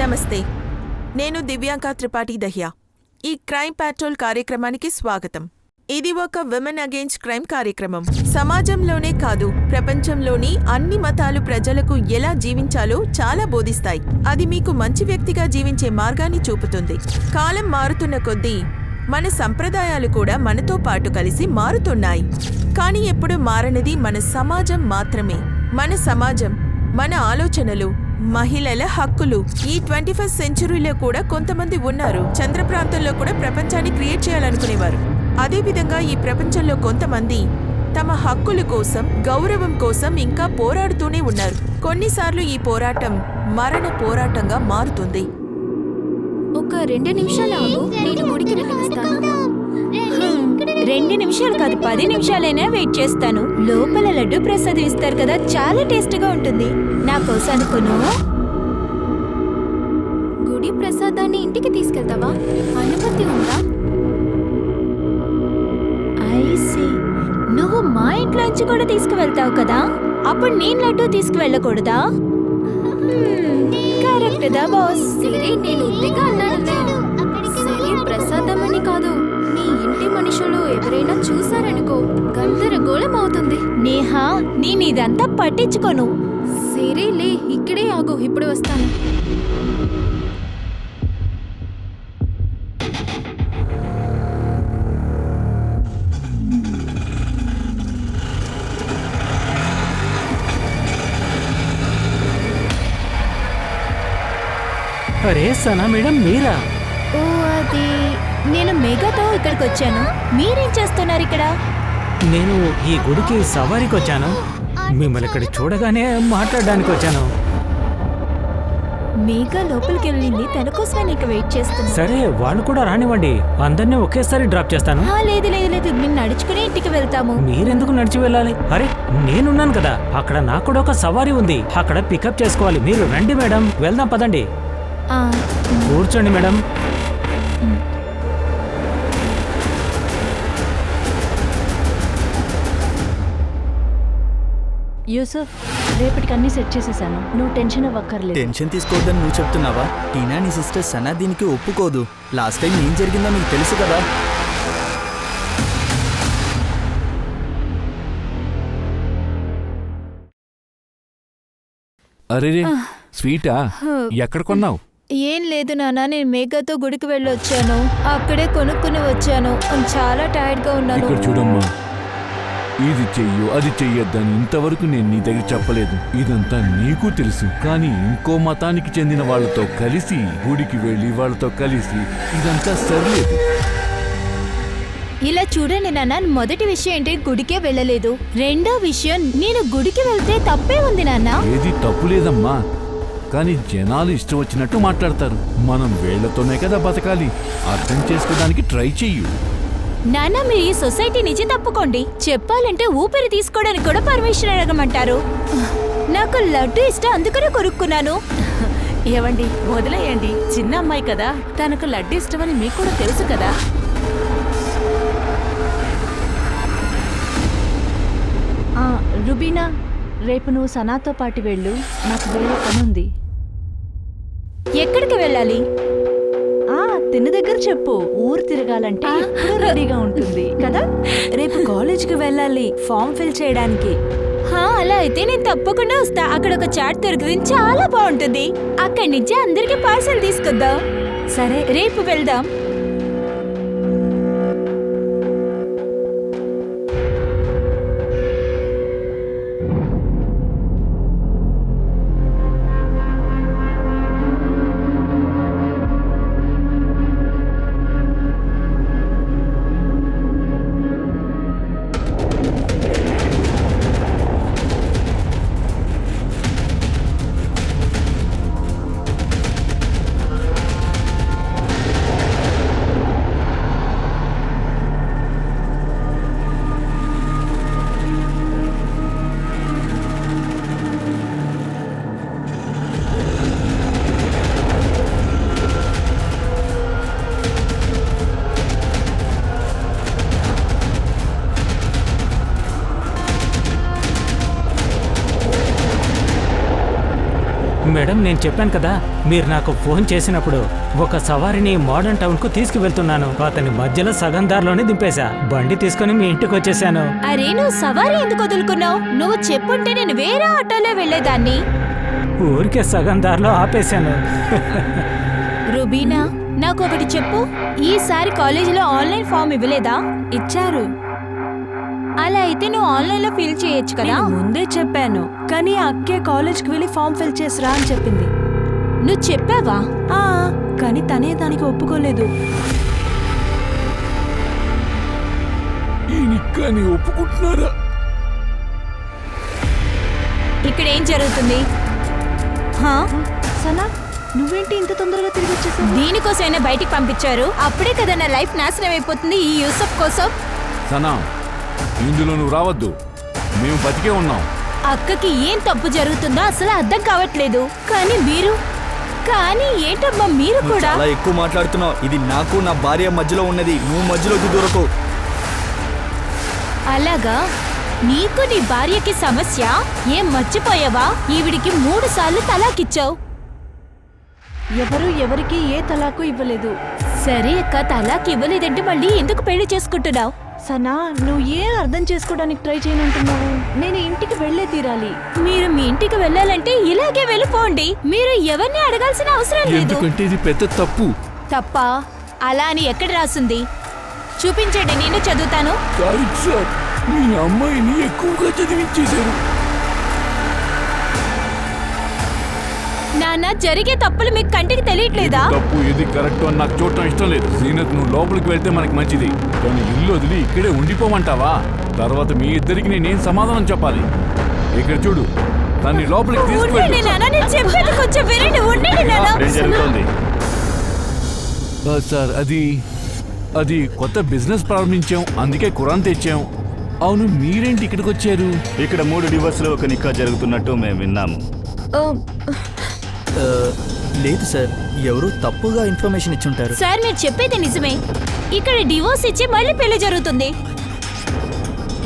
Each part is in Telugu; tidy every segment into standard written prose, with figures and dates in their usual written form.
నమస్తే, నేను దివ్యాంక త్రిపాఠి దహియా. ఈ క్రైమ్ పాట్రోల్ కార్యక్రమానికి స్వాగతం. ఇది ఒక విమెన్ అగెయిన్స్ట్ క్రైమ్ కార్యక్రమం. సమాజంలోనే కాదు, ప్రపంచంలోని అన్ని మతాలు ప్రజలకు ఎలా జీవించాలో చాలా బోధిస్తాయి. అది మీకు మంచి వ్యక్తిగా జీవించే మార్గాన్ని చూపుతుంది. కాలం మారుతున్న కొద్దీ మన సంప్రదాయాలు కూడా మనతో పాటు కలిసి మారుతున్నాయి. కానీ ఎప్పుడు మారనిది మన సమాజం మాత్రమే. మన సమాజం, మన ఆలోచనలు, మహిళల హక్కులు. ఈ 21st సెంచురీలో కూడా కొంతమంది ఉన్నారు చంద్ర ప్రాంతంలో కూడా ప్రపంచాన్ని క్రియేట్ చేయాలనుకునేవారు. అదేవిధంగా ఈ ప్రపంచంలో కొంతమంది తమ హక్కుల కోసం, గౌరవం కోసం ఇంకా పోరాడుతూనే ఉన్నారు. కొన్నిసార్లు ఈ పోరాటం మరణ పోరాటంగా మారుతుంది. ఒక 2 నిమిషాలు ఆగు, నేను గుడికి వెళ్ళిస్తాను. 2 నిమిషాలు కాదు, 10 నిమిషాలైనా వెయిట్ చేస్తాను. లోపల లడ్డు ప్రసాదం ఇస్తారు కదా, చాలా టేస్ట్గా ఉంటుంది. నా కోసం అనుకోను. గుడి ప్రసాదాన్ని ఇంటికి తీసుకెళ్తావా? అనుమతి ఉందా? ఐసీ, నువ్వు మా ఇంట్లోంచి కూడా తీసుకువెళ్తావు కదా, అప్పుడు నేను లడ్డు తీసుకువెళ్ళకూడదా? కరెక్ట్దా బాస్? సరే, నేను ఉత్తిగా అన్నానులే. సరే, ప్రసాదం అని కాదు, నీ ఇంటి మనుషులు ఎవరైనా చూసారనుకో, గందరగోళం అవుతుంది. నేహా, నేను ఇదంతా పట్టించుకోను. సరేలే, ఇక్కడే ఆగు, ఇప్పుడు వస్తాను. అరే సనా మేడం, మీరా? ఓ, అది నేను మేఘతో ఇక్కడికి వచ్చాను. మీరేం చేస్తున్నారు ఇక్కడ? నేను ఈ గుడికి సవారీకి వచ్చాను. మిమ్మల్ని ఇక్కడ చూడగానే మాట్లాడడానికి వచ్చాను. మేఘ లోపలికి వెళ్ళింది, తన కోసమే నీకు వెయిట్ చేస్తున్నా. సరే, వాళ్ళు కూడా రానివ్వండి, అందరినీ ఒకేసారి డ్రాప్ చేస్తాను. లేదు లేదు లేదు, మేము నడుచుకుని ఇంటికి వెళ్తాము. మీరెందుకు నడిచి వెళ్ళాలి? అరే, నేనున్నాను కదా, అక్కడ నాకు కూడా ఒక సవారీ ఉంది, అక్కడ పికప్ చేసుకోవాలి. మీరు రండి మేడం, వెళ్దాం పదండి. కూర్చోండి మేడం. యూసుఫ్, రేపటికి అన్ని సెట్ చేసేసాను, నువ్వు టెన్షన్ అవ్వక్కర్లేదు. టెన్షన్ తీసుకోవద్దని నువ్వు చెప్తున్నావా? టీనా నీ సిస్టర్ సనా దీనికి ఒప్పుకోదు. లాస్ట్ టైం ఏం జరిగిందో నీకు తెలుసు కదా. అరే స్వీటా, ఎక్కడ కొన్నావు? ఏం లేదు నాన్న, నేను మేఘతో గుడికి వెళ్ళి వచ్చాను, అక్కడే కొనుక్కుని వచ్చాను. చాలా టైర్డ్ గా ఉన్నాను. ఇక్కడ చూడమ్మా, ఇది చెయ్యు అది చెయ్యొద్దని ఇంతవరకు నేను నీ దగ్గర చెప్పలేదు. ఇదంతా నీకు తెలుసు. కానీ ఇంకో మతానికి చెందిన వాళ్ళతో కలిసి గుడికి వెళ్ళి వాళ్ళతో కలిసి ఇదంతా సరిలేదు. ఇలా చూడండి నాన్న, మొదటి విషయం ఏంటి, గుడికే వెళ్ళలేదు. రెండో విషయం, నేను గుడికి వెళ్తే తప్పే ఉంది నాన్న. ఏది తప్పు లేదమ్మా, కానీ జనాలు ఇష్టం వచ్చినట్టు మాట్లాడతారు. మనం వేళ్లతోనే కదా బతకాలి. అర్థం చేసుకోవడానికి ట్రై చెయ్యు. నాన్న, మీరు ఈ సొసైటీ నుంచి తప్పుకోండి. చెప్పాలంటే ఊపిరి తీసుకోవడానికి కూడా పర్మిషన్ అడగమంటారు. నాకు లడ్డు ఇష్టం, అందుకనే కొనుక్కున్నాను. ఏవండి, వదిలేయండి, చిన్న అమ్మాయి కదా, తనకు లడ్డు ఇష్టమని మీకు కూడా తెలుసు కదా. రుబీనా, రేపు నువ్వు సనాతో పాటు వెళ్ళు, నాకు వేరే పని ఉంది. ఎక్కడికి వెళ్ళాలి? తిన్న దగ్గర చెప్పు. ఊరు తిరగాలంటే ఎప్పుడూ రెడీగా ఉంటుంది కదా. రేపు కాలేజ్కి వెళ్ళాలి, ఫామ్ ఫిల్ చేయడానికి. అలా అయితే నేను తప్పకుండా వస్తా. అక్కడ ఒక చాట్ దొరుకుతుంది, చాలా బాగుంటుంది. అక్కడి నుంచి అందరికి పార్సల్ తీసుకొద్దాం. సరే, రేపు వెళ్దాం. మేడం నేను చెప్పాను కదా, మీరు నాకు ఫోన్ చేసినప్పుడు ఒక సవారిని మోడర్న్ టౌన్ కు తీసుకువెళ్తున్నాను. అతని మధ్యలో సగం దారిలోనే దింపేశా. బండి తీసుకుని మీ ఇంటికి వచ్చేసాను. అరే నువ్వు సవారీ ఎందుకు వదులుకున్నావు? నువ్వు చెప్పుంటే నేను వేరే ఆటోలో వెళ్లేదాన్ని. ఊరికే సగం దారిలో ఆపేశాను. రుబీనా, నాకు ఒకటి చెప్పు, ఈసారి కాలేజీలో ఆన్లైన్ ఫామ్ ఇవ్వలేదా? ఇచ్చారు. అలా అయితే నువ్వు ఆన్లైన్లో ఫిల్ చేయొచ్చు కదా. నేను ముందే చెప్పాను, కానీ అక్కే కాలేజ్కి వెళ్ళి ఫామ్ ఫిల్ చేసిరా అని చెప్పింది. నువ్వు చెప్పావా? ఆ, కానీ తనే దానికి ఒప్పుకోలేదు. కానీ ఒప్పుకుంటున్నారా? ఇక్కడ ఏం జరుగుతుంది? హా? సనా, నువ్వేంటి ఇంత తొందరగా తిరిగి వచ్చేసావు? దీనికోసమైనా బయటికి పంపించారు. అప్పుడే కదా నా లైఫ్ నాశనం అయిపోతుంది ఈ యూసఫ్ కోసం. సనా, ఇందులో నువ్వు రావద్దు. మేము బతికే ఉన్నాం. అక్కకి ఏం తప్పు జరుగుతుందో అసలు అర్థం కావట్లేదు. కానీ ఏంటమ్మా మీరు నువ్వు కూడా? చాలా ఎక్కువ మాట్లాడుతున్నావు. ఇది నాకు నా భార్య మధ్యలో ఉన్నది. నువ్వు మధ్యలోకి దూరకు. అలాగా? నీకు నీ భార్యకి సమస్య? ఏం మర్చిపోయావా? ఈవిడికి 3 సార్లు తలాకిచ్చావు. ఎవరు ఎవరికి ఏ తలాకు ఇవ్వలేదు. సరే అక్క, తలాక్ ఇవ్వలేదంటే మళ్ళీ ఎందుకు పెళ్లి చేసుకుంటున్నావు? సనా, నువ్వు ఏం అర్థం చేసుకోవడానికి ట్రై చేయనంటున్నావు? నేను ఇంటికి వెళ్ళే తీరాలి. మీరు మీ ఇంటికి వెళ్ళాలంటే ఇలాగే వెళ్ళిపోండి. మీరు ఎవరిని అడగాల్సిన అవసరం లేదు. ఎందుకంటే ఇది పెద్ద తప్పు. తప్ప? అలా అని ఎక్కడ రాసుంది? చూపించండి, నేను చదువుతాను. తారిక్ సార్, మీ అమ్మాయిని ఎక్కువగా చదివించేశారు. నాన్న, జరిగే తప్పులు మీకు కంటికి తెలియట్లేదా? తప్పు ఇది కరెక్ట్ అని నాకు చూడటం ఇష్టం లేదు. జీనత్, నువ్వు లోపలికి వెళ్తే మనకి మంచిది. కానీ ఇల్లు వదిలి ఇక్కడే ఉండిపోమంటావా? తర్వాత మీ ఇద్దరికి నేనేం సమాధానం చెప్పాలి? ఇక్కడ చూడు, దాన్ని లోపలికి ఉండండి తీసుకువెళ్ళు. నాన్న, నేను చెప్పేది కొంచెం వినండి. ఉండండి నాన్న. సార్, అది కొత్త బిజినెస్ ప్రారంభించాం, అందుకే ఖురాన్ తెచ్చాం. అవును, మీరేంటి ఇక్కడికి వచ్చారు? ఇక్కడ 3 డివోర్స్లో ఒక నిక్కా జరుగుతున్నట్టు మేము విన్నాము. లేదు సార్, ఎవరో తప్పుగా ఇన్ఫర్మేషన్ ఇచ్చుంటారు. సార్, మీరు చెప్పేది నిజమే. ఇక్కడ డివోర్స్ ఇచ్చి మళ్ళీ పెళ్లి జరుగుతుంది.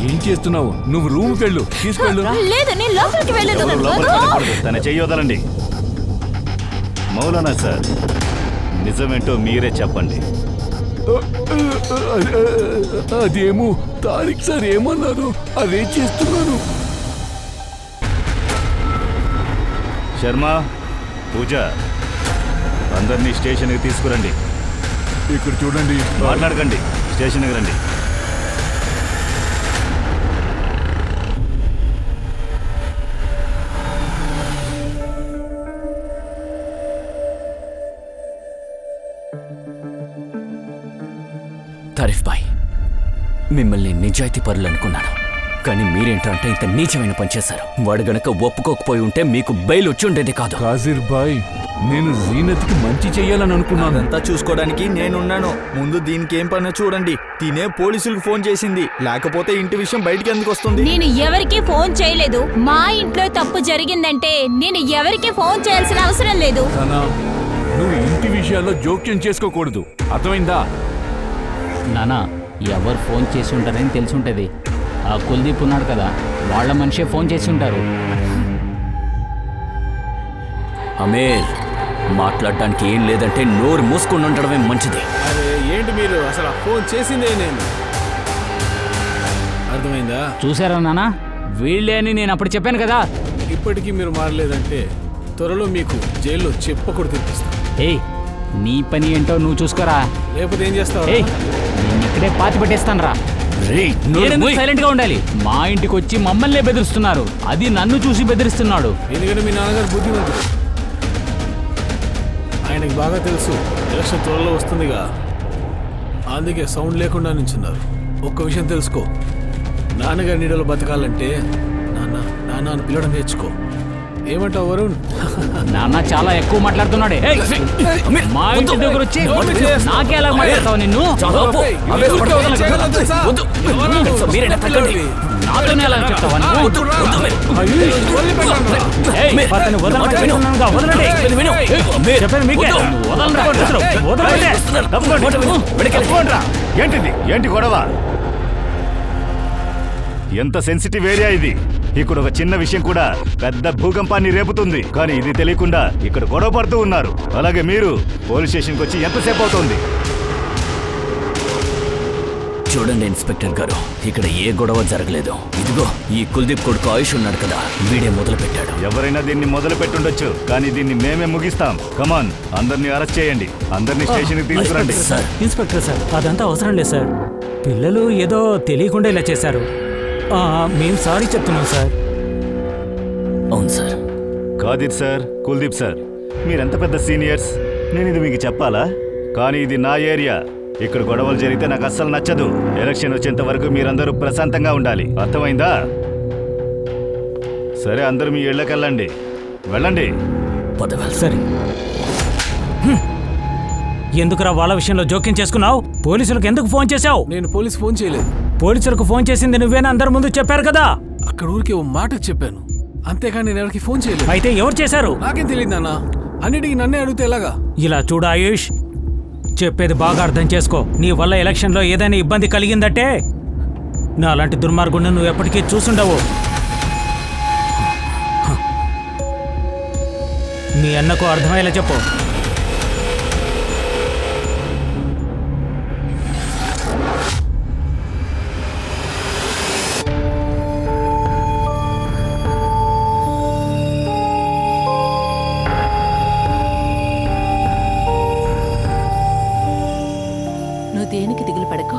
ఏం చేస్తున్నావు? నువ్వు రూమ్కి వెళ్ళు, తీసుకెళ్ళు. లేదు, నేను లోపలికి వెళ్ళదు. ఎవరు లోపలికి వెళ్ళకూడదు. తన చెయ్యి వదలండి. మౌలానా సార్, నిజమేంటో మీరే చెప్పండి. అదేమో తారిక్ సార్ ఏమన్నారు, అదే చేస్తున్నాను. శర్మ, పూజ, అందరినీ స్టేషన్కి తీసుకురండి. ఇక్కడ చూడండి. మాట్లాడకండి, స్టేషన్కి రండి. తారిఫ్ బాయ్, మిమ్మల్ని నిజాయితీ పరులు అనుకున్నాను, కానీ మీరేంటంటే ఇంత నీచమైన పని చేశారు. వాడు గనక ఒప్పుకోకపోయి ఉంటే మీకు బెయిల్ వచ్చి ఉండేది కాదు. కాజిర్ బాయ్, నేను జీనత్కి మంచి చెయ్యాలని అనుకున్నాను. అంతా చూసుకోవడానికి నేనున్నాను. ముందు దీనికి ఏం పనో చూడండి. తినే పోలీసులకు ఫోన్ చేసింది, లేకపోతే ఇంటి విషయం బయటికి ఎందుకు వస్తుంది? నేను ఎవరికి ఫోన్ చేయలేదు. మా ఇంట్లో తప్పు జరిగిందంటే నేను ఎవరికి ఫోన్ చేయాల్సిన అవసరం లేదు. సనా, నువ్వు ఇంటి విషయాల్లో జోక్యం చేసుకోకూడదు, అర్థమైందా? నానా, ఎవరు ఫోన్ చేసి ఉంటారని తెలిసి ఉంటుంది. ఆ కుల్దీప్ ఉన్నాడు కదా, వాళ్ళ మనిషే ఫోన్ చేసి ఉంటారు. అమేర్, మాట్లాడడానికి ఏం లేదంటే నోరు మూసుకొని ఉండడమే మంచిది. అరే ఏంటి మీరు, అసలు ఫోన్ చేసిందే నేను. అర్థమైందా? చూసారా నానా, వీళ్ళే అని నేను అప్పుడు చెప్పాను కదా. ఇప్పటికీ మీరు మారలేదంటే త్వరలో మీకు జైల్లో చెప్పకూడదు తెప్పిస్తాను. ఏయ్, నీ పని ఏంటో నువ్వు చూసుకోరా. లేకపోతే ఏం చేస్తావు? ఏయ్, నేను ఇక్కడే పాతి పెట్టేస్తాను రా. సైలెంట్ గా ఉండాలి. మా ఇంటికి వచ్చి మమ్మల్నే బెదిరిస్తున్నారు, అది నన్ను చూసి బెదిరిస్తున్నాడు. ఎందుకంటే మీ నాన్నగారు బుద్ధిమంతుడు. ఆయనకి బాగా తెలుసు ఎలక్షన్ త్వరలో వస్తుందిగా, అందుకే సౌండ్ లేకుండా నించున్నారు. ఒక్క విషయం తెలుసుకో, నాన్నగారి నీడలో బతకాలంటే నాన్న నాన్న అని పిలవడం నేర్చుకో. ఏమంటావు వరుణ్? నాన్న చాలా ఎక్కువ మాట్లాడుతున్నాడే. మా ఇంటి దగ్గర వచ్చి నాకే ఎలా మాట్లాడతావు? నిన్ను నాతోనే ఎలా చెప్తావా? ఏంటిది? ఏంటి గొడవ? ఎంత సెన్సిటివ్ ఏరియా ఇది? ఇక్కడ ఒక చిన్న విషయం కూడా పెద్ద భూకంపాన్ని రేపుతుంది. కానీ ఇది తెలియకుండా ఇక్కడ గొడవ పడుతూ ఉన్నారు. అలాగే మీరు పోలీస్ స్టేషన్కి వచ్చి ఎంతసేపు అవుతుంది? చూడండి ఇన్స్పెక్టర్ గారు, ఇక్కడ ఏ గొడవ జరగలేదు. ఇదిగో ఈ కుల్దీప్ కొడుకు ఆయుష్ ఉన్నాడు కదా, వీడే మొదలు పెట్టాడు. ఎవరైనా దీన్ని మొదలు పెట్టుండొచ్చు, కానీ దీన్ని మేమే ముగిస్తాం. కమాన్, అందరినీ అరెస్ట్ చేయండి. అందరినీ స్టేషన్కి తీసుకురండి. ఇన్స్పెక్టర్ సార్, అదంతా అవసరం లేదు సార్. పిల్లలు ఏదో తెలియకుండా ఇలా చేశారు. మేము సారీ చెప్తున్నాం సార్. అవును sir. Kadir sir, Kuldeep sir, మీరెంత పెద్ద సీనియర్స్, నేను ఇది మీకు చెప్పాలా? కానీ ఇది నా ఏరియా. ఇక్కడ గొడవలు జరిగితే నాకు అస్సలు నచ్చదు. ఎలక్షన్ వచ్చేంత వరకు మీరందరూ ప్రశాంతంగా ఉండాలి. అర్థమైందా? సరే, అందరూ మీ ఇళ్ళకెళ్ళండి. వెళ్ళండి. సరే. ఎందుకురా వాళ్ళ విషయంలో జోక్యం చేసుకున్నావు? పోలీసులకు ఎందుకు ఫోన్ చేశావు? నేను పోలీసు ఫోన్ చేయలేదు. పోలీసులకు ఫోన్ చేసింది నువ్వేనా? అందరి ముందు చెప్పారు కదా. అక్కడ ఊరికి ఓ మాట చెప్పాను, అంతేకాని నేను ఎవరికి ఫోన్ చేయలేదు. అయితే ఎవరు చేశారు? నాకేం తెలియదు నాన్న. అన్నిటికీ నన్నే అడిగితే ఎలాగా? ఇలా చూడు ఆయుష్, చెప్పేది బాగా అర్థం చేసుకో. నీ వల్ల ఎలక్షన్లో ఏదైనా ఇబ్బంది కలిగిందంటే నాలాంటి దుర్మార్గుడిని నువ్వు ఎప్పటికీ చూసుండవు. మీ అన్నకు అర్థమయ్యేలా చెప్పు. దేనికి దిగులు పడకో,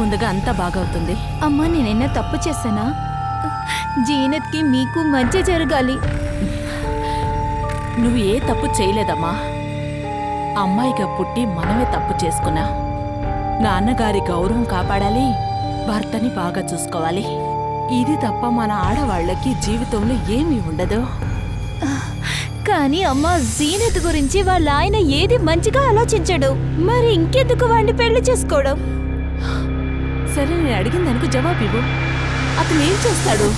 ముందుగా అంతా బాగవుతుంది. అమ్మా, నేనైనా తప్పు చేశానా? జీనత్కి మీకు మధ్య జరగాలి. నువ్వు ఏ తప్పు చేయలేదమ్మా. అమ్మాయిగా పుట్టి మనమే తప్పు చేసుకున్నా. నాన్నగారి గౌరవం కాపాడాలి, భర్తని బాగా చూసుకోవాలి. ఇది తప్ప మన ఆడవాళ్ళకి జీవితంలో ఏమీ ఉండదు. కానీ అమ్మా, జీనత్ గురించి వాళ్ళ ఆయన ఏది మంచిగా ఆలోచించడు. మరి ఇంకెందుకు వాడిని పెళ్లి చేసుకోవడం? సరే, నేను అడిగిన దానికి జవాబు ఇవ్వు. అతను ఏం చేస్తాడు?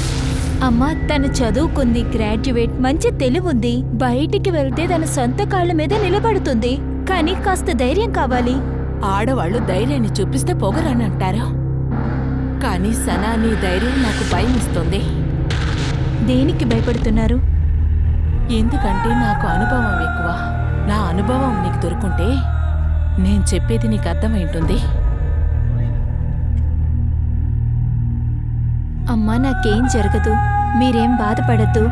అమ్మా, తను చదువుకుంది, గ్రాడ్యుయేట్, మంచి తెలివుంది. బయటికి వెళ్తే తన సొంత కాళ్ళ మీద నిలబడుతుంది. కానీ కాస్త ధైర్యం కావాలి. ఆడవాళ్ళు ధైర్యాన్ని చూపిస్తే పొగరని అంటారు. కానీ సనా, నీ ధైర్యం నాకు భయం ఇస్తుంది. దేనికి భయపడుతున్నారు? ఎందుకంటే నాకు అనుభవం ఎక్కువ. నా అనుభవం నీకు దొరుకుంటే నేను చెప్పేది నీకు అర్థమైంటుంది. అమ్మా, నాకేం జరగదు, మీరేం బాధపడద్దు.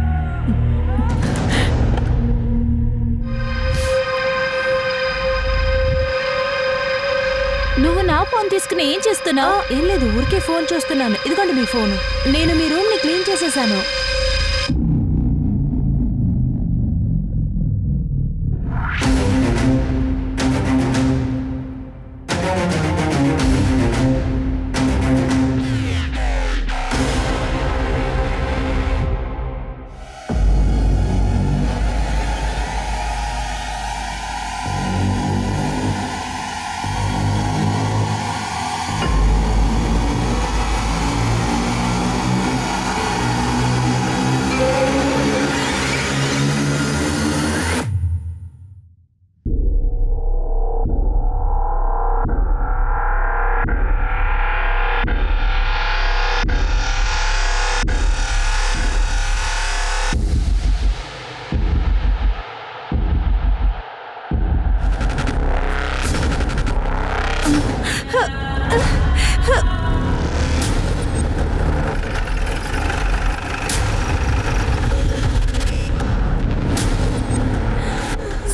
నువ్వు నా ఫోన్ తీసుకుని ఏం చేస్తున్నావు? ఏం లేదు, ఊరికే ఫోన్ చూస్తున్నాను. ఇదిగోండి మీ ఫోన్. నేను మీ రూమ్ ని క్లీన్ చేసేసాను.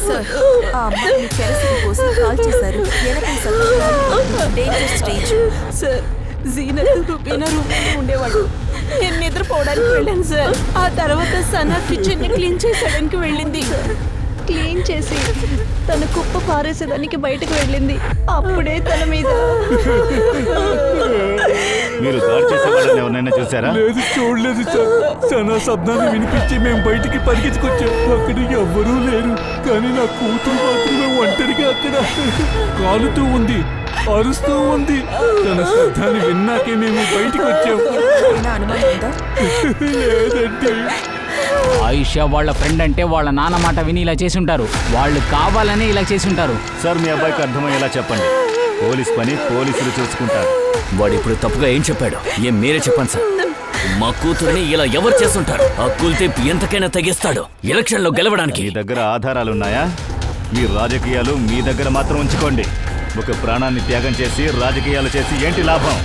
సార్, ఆ అమ్మాయిని కెరసిన్ పోసి కాల్ చేశారు. Danger stage. Sir, Zeenat Rubina రూమ్లో ఉండేవాడు. నేను నిద్రపోవడానికి వెళ్ళాను సార్. ఆ తర్వాత సనా కిచెన్ ని క్లీన్ చేసేయడానికి వెళ్ళింది. క్లీన్ చేసి తన కుప్ప పారేసేదానికి బయటకు వెళ్ళింది. అప్పుడే తన మీద. మీరు దాడి చేసే వాళ్ళని ఎవరైనా చూసారా? లేదు, చూడలేదు సార్. సనా శబ్దాన్ని వినిపించి మేము బయటికి పరిగెత్తుకొచ్చాం. అక్కడ ఎవ్వరూ లేరు. కానీ నా కూతురు మాత్రమే ఒంటరిగా అక్కడ కాలుతూ ఉంది, అరుస్తూ ఉంది. తన శబ్దాన్ని విన్నాకే మేము బయటికి వచ్చాం. లేదండి. ఆయిషా వాళ్ళ ఫ్రెండ్ అంటే వాళ్ళ నాన్న మాట విని ఇలా చేసి ఉంటారు. వాళ్ళు కావాలనే ఇలా చేసి ఉంటారు. సార్, మీ అబ్బాయికి అర్థమయ్యేలా చెప్పండి. పోలీస్ పని పోలీసులు చూసుకుంటారు. వాడు ఇప్పుడు తప్పుగా ఏం చెప్పాడు? ఏం మీరే చెప్పండి సార్. మా కూతుర్ని ఇలా ఎవరు చేస్తుంటారు? ఆ కుల్దీప్ ఎంతకైనా తెగిస్తాడు ఎలక్షన్లో గెలవడానికి. మీ దగ్గర ఆధారాలున్నాయా? మీ రాజకీయాలు మీ దగ్గర మాత్రం ఉంచుకోండి. ఒక ప్రాణాన్ని త్యాగం చేసి రాజకీయాలు చేసి ఏంటి లాభం?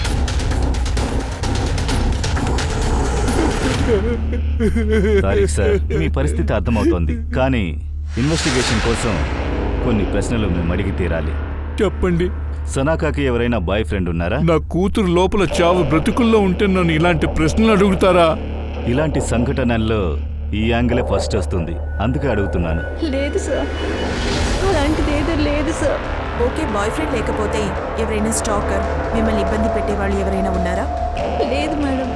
తారిక్ సార్, మీ పరిస్థితి అర్థమవుతోంది, కానీ ఇన్వెస్టిగేషన్ కోసం కొన్ని ప్రశ్నలు మేము అడిగి తీరాలి. చెప్పండి. సనాకాకి ఎవరైనా బాయ్ ఫ్రెండ్ ఉన్నారా? నా కూతురు లోపల చావు బ్రతుకుల్లో ఉంటే నన్ను ఇలాంటి ప్రశ్నలు అడుగుతారా? ఇలాంటి సంఘటనల్లో ఈ యాంగిలే ఫస్ట్ వస్తుంది, అందుకే అడుగుతున్నాను. లేదు సార్, అలాంటిది ఏదో లేదు సార్. ఓకే, బాయ్ ఫ్రెండ్ లేకపోతే ఎవరైనా స్టాకర్, మిమ్మల్ని ఇబ్బంది పెట్టేవాళ్ళు ఎవరైనా ఉన్నారా? లేదు మేడం,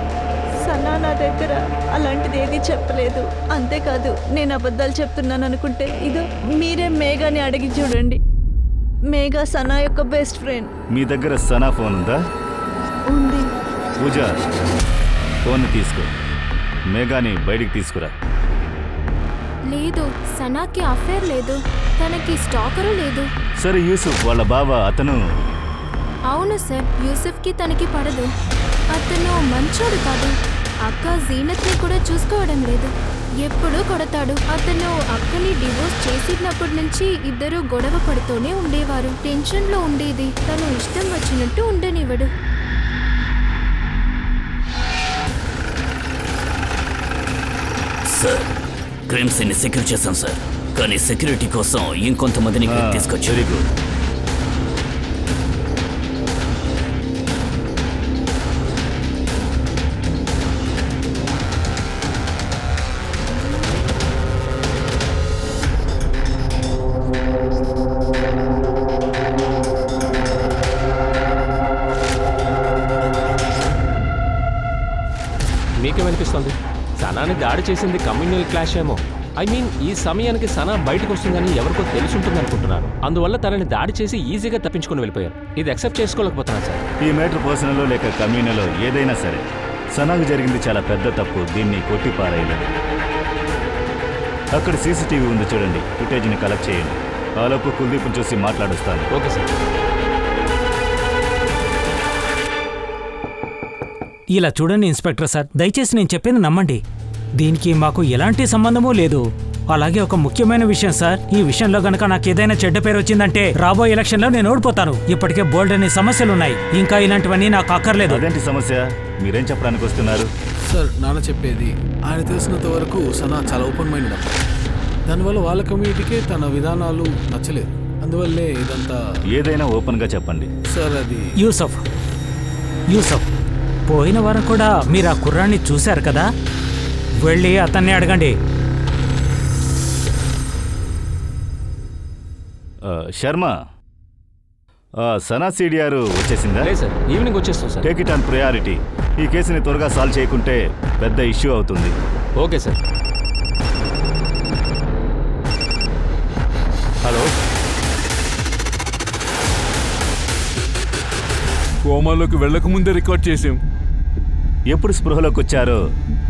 సన్నా నా దగ్గర అలాంటిది ఏది చెప్పలేదు. అంతేకాదు, నేను అబద్ధాలు చెప్తున్నాను అనుకుంటే ఇదో మీరే మేఘాని అడిగి చూడండి. మేఘా సనా యొక్క బెస్ట్ ఫ్రెండ్. మీ దగ్గర సనా ఫోన్ ఉందా? ఉంది. పూజ, ఫోన్ తీసుకో, మేఘాని బయటికి తీసుకురా. లేదు, సనాకి అఫేర్ లేదు, తనకి స్టాకరు లేదు. సరే, యూసుఫ్ వాళ్ళ బావ అతను? అవును సార్, యూసుఫ్కి తనకి పడదు. అతను మంచోడు కాదు. అక్క జీనత్ని కూడా చూసుకోవడం లేదు, ఎప్పుడూ కొడతాడు. అతను అక్కని డివోర్స్ చేసినప్పటి నుంచి ఇద్దరు గొడవ పడుతూనే ఉండేవారు. టెన్షన్లో ఉండేది. తను ఇష్టం వచ్చినట్టు ఉండనివ్వడు. సార్, క్రైమ్ సీన్ని సెక్యూర్ చేశాం సార్, కానీ సెక్యూరిటీ కోసం ఇంకొంతమందిని తీసుకొచ్చి. Very good. మీకేమనిపిస్తుంది? సనాని దాడి చేసింది కమ్యూనల్ క్లాష్ ఏమో. ఈ సమయానికి సనా బయటకు వస్తుందని ఎవరికో తెలుసుంటుంది అనుకుంటున్నారు. అందువల్ల తనని దాడి చేసి ఈజీగా తప్పించుకుని వెళ్ళిపోయారు. ఇది యాక్సెప్ట్ చేసుకోలేకపోతున్నాను సార్. ఈ మ్యాటర్ పర్సనల్ లేక కమ్యూనలో ఏదైనా సరే, సనాకు జరిగింది చాలా పెద్ద తప్పు. దీన్ని కొట్టి పారేయలేదు. అక్కడ సీసీటీవీ ఉంది, చూడండి. ఫుటేజ్ని కలెక్ట్ చేయండి. ఆలోపు కుల్దీప్ని చూసి మాట్లాడుస్తాను. Okay sir. ఇలా చూడండి ఇన్స్పెక్టర్ సార్, దయచేసి నేను చెప్పింది నమ్మండి. దీనికి మాకు ఎలాంటి సంబంధమూ లేదు. అలాగే ఒక ముఖ్యమైన విషయం సార్, ఈ విషయంలో గనక నాకు ఏదైనా చెడ్డ పేరు వచ్చిందంటే రాబోయే ఎలక్షన్లో నేను ఓడిపోతాను. ఇప్పటికే బోల్డ్ అనే సమస్యలున్నాయి, ఇంకా ఇలాంటివన్నీ నాకు అక్కర్లేదు. అదేంటి సమస్య? మీరేం చెప్పడానికి వస్తున్నారు? సార్, నాన్న చెప్పేది ఆయన తెలిసినంత వరకు సనా చాలా ఓపెన్ మైండెడ్ అమ్మాయి. దానివల్ల వాళ్ళ కమ్యూనిటీకే తన విధానాలు నచ్చలేదు. అందువల్లే ఇదంతా. ఏదైనా ఓపెన్గా చెప్పండి సార్. అది యూసఫ్ పోయిన వారం కూడా మీరు ఆ కుర్రాన్ని చూశారు కదా, వెళ్ళి అతన్ని అడగండి. శర్మ, సనా సిడిఆర్ వచ్చేసిందా? లేదు సార్, ఈవినింగ్ వచ్చేస్తాం sir. Take it on priority. ఈ కేసుని త్వరగా సాల్వ్ చేయకుంటే పెద్ద ఇష్యూ అవుతుంది. Okay sir. హలో, కోమాలోకి వెళ్ళకముందే రికార్డ్ చేసాం. ఎప్పుడు స్పృహలోకి వచ్చారో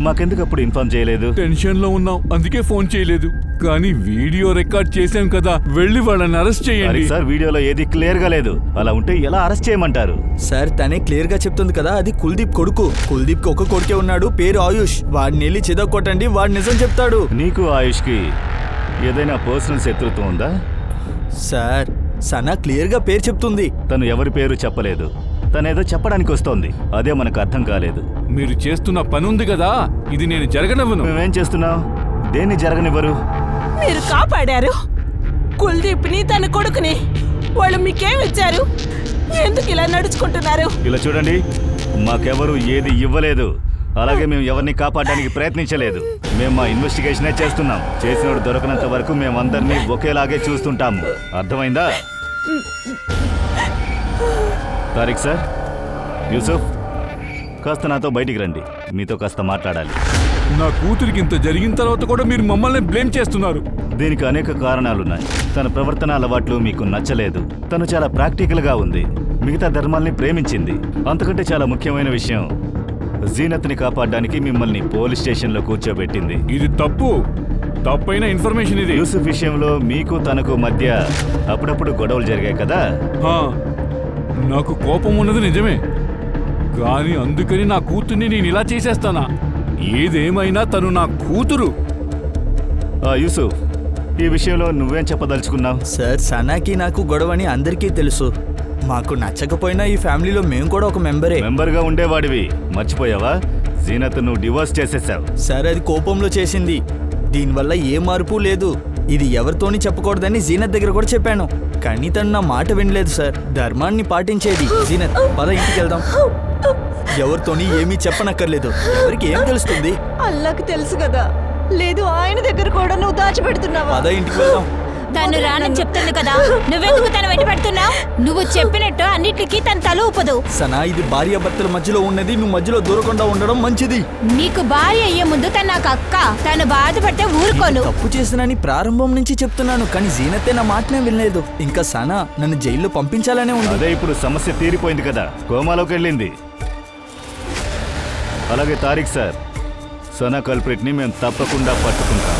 మాకెందుకు అప్పుడు ఇన్ఫార్మ్ చేయలేదు? టెన్షన్లో ఉన్నాం, అందుకే ఫోన్ చేయలేదు. కానీ వీడియో రికార్డ్ చేసాం కదా, వెళ్ళి వాళ్ళని అరెస్ట్ చేయండి. సార్, వీడియోలో ఏది క్లియర్ గా లేదు. అలా ఉంటే ఎలా అరెస్ట్ చేయమంటారు? సార్, తనే క్లియర్ గా చెప్తుంది కదా, అది కుల్దీప్ కొడుకు. కుల్దీప్ కి ఒక కొడుకే ఉన్నాడు, పేరు ఆయుష్. వాడిని వెళ్ళి చిదగొట్టండి, వాడు నిజం చెప్తాడు. నీకు ఆయుష్ కి ఏదైనా పర్సనల్ శత్రుత్వం ఉందా? సార్, సనా క్లియర్ గా పేరు చెప్తుంది. తను ఎవరి పేరు చెప్పలేదు, తనేదో చెప్పడానికి వస్తోంది. అదే మనకు అర్థం కాలేదు. మీరు చేస్తున్న పని ఉంది కదా, ఇది నేను జరగనివ్వను. మేమేం చేస్తున్నాం? దేన్ని జరగనివ్వరు? మీరు కాపాడారు కుల్దీప్ని, తన కొడుకుని. వాళ్ళు మీకేమిచ్చారు? ఎందుకు ఇలా నడుచుకుంటున్నారు? ఇలా చూడండి, మాకెవరు ఏది ఇవ్వలేదు. అలాగే మేము ఎవరిని కాపాడడానికి ప్రయత్నించలేదు. మేము మా ఇన్వెస్టిగేషనే చేస్తున్నాం. చేసినోడు దొరకనంత వరకు మేమందరినీ ఒకేలాగే చూస్తుంటాము. అర్థమైందా? తారిక్ సార్, యూసుఫ్, కాస్త నాతో బయటికి రండి. మీతో కాస్త మాట్లాడాలి. నా కూతురికి ఇంత జరిగిన తర్వాత కూడా మీరు మమ్మల్ని బ్లేమ్ చేస్తున్నారు. దీనికి అనేక కారణాలున్నాయి. తన ప్రవర్తన అలవాట్లు మీకు నచ్చలేదు. తను చాలా ప్రాక్టికల్గా ఉంది. మిగతా ధర్మాల్ని ప్రేమించింది. అంతకంటే చాలా ముఖ్యమైన విషయం, జీనత్ని కాపాడడానికి మిమ్మల్ని పోలీస్ స్టేషన్లో కూర్చోబెట్టింది. ఇది తప్పైన ఇన్ఫర్మేషన్ ఇది. యూసుఫ్ విషయంలో మీకు తనకు మధ్య అప్పుడప్పుడు గొడవలు జరిగాయి కదా? నాకు కోపం ఉన్నది నిజమే, కానీ అందుకని నా కూతుర్ని నేను ఇలా చేసేస్తానా? ఏదేమైనా తను నా కూతురు. యూసుఫ్, ఈ విషయంలో నువ్వేం చెప్పదలుచుకున్నావు? సార్, సనాకి నాకు గొడవని అందరికీ తెలుసు. మాకు నచ్చకపోయినా ఈ ఫ్యామిలీలో మేము కూడా ఒక మెంబర్గా ఉండేవాడివి. మర్చిపోయావా? జీనత్ నువ్వు డివోర్స్ చేసేసావు. సార్, అది కోపంలో చేసింది. దీనివల్ల ఏ మార్పు లేదు. ఇది ఎవరితోని చెప్పకూడదని జీనత్ దగ్గర కూడా చెప్పాను, కానీ తను నా మాట వినలేదు సార్. ధర్మాన్ని పాటించేది. జీనత్, పద ఇంటికి వెళ్దాం. ఎవరితోని ఏమీ చెప్పనక్కర్లేదు. ఎవరికి ఏం తెలుస్తుంది? అల్లాకి తెలుసు కదా. లేదు, ఆయన దగ్గర కూడా నువ్వు దాచిపెడుతున్నావా? పద ఇంటికి వెళ్దాం. తను రానని చెప్తుంది కదా, నువ్వెందుకు తను వెంట పెడుతున్నావు? నువ్వు చెప్పినట్టు అన్నిటికీ తన తల ఊపదు. సనా, ఇది భార్యాభర్తల మధ్యలో ఉన్నది. నువ్వు మధ్యలో దూరకుండా ఉండడం మంచిది. నీకు భార్య అయ్యే ముందు తను నాకు అక్క. తను బాధపడితే ఊరుకోను. తప్పు చేసినని ప్రారంభం నుంచి చెప్తున్నాను, కానీ జీనతే నా మాటనే వినలేదు. ఇంకా సనా నన్ను జైల్లో పంపించాలనే ఉంది. అదే ఇప్పుడు సమస్య తీరిపోయింది కదా, కోమాలోకి వెళ్ళింది. అలాగే తారిక్ సార్, సనా కల్ప్రిట్ని మేము తప్పకుండా పట్టుకుంటాం.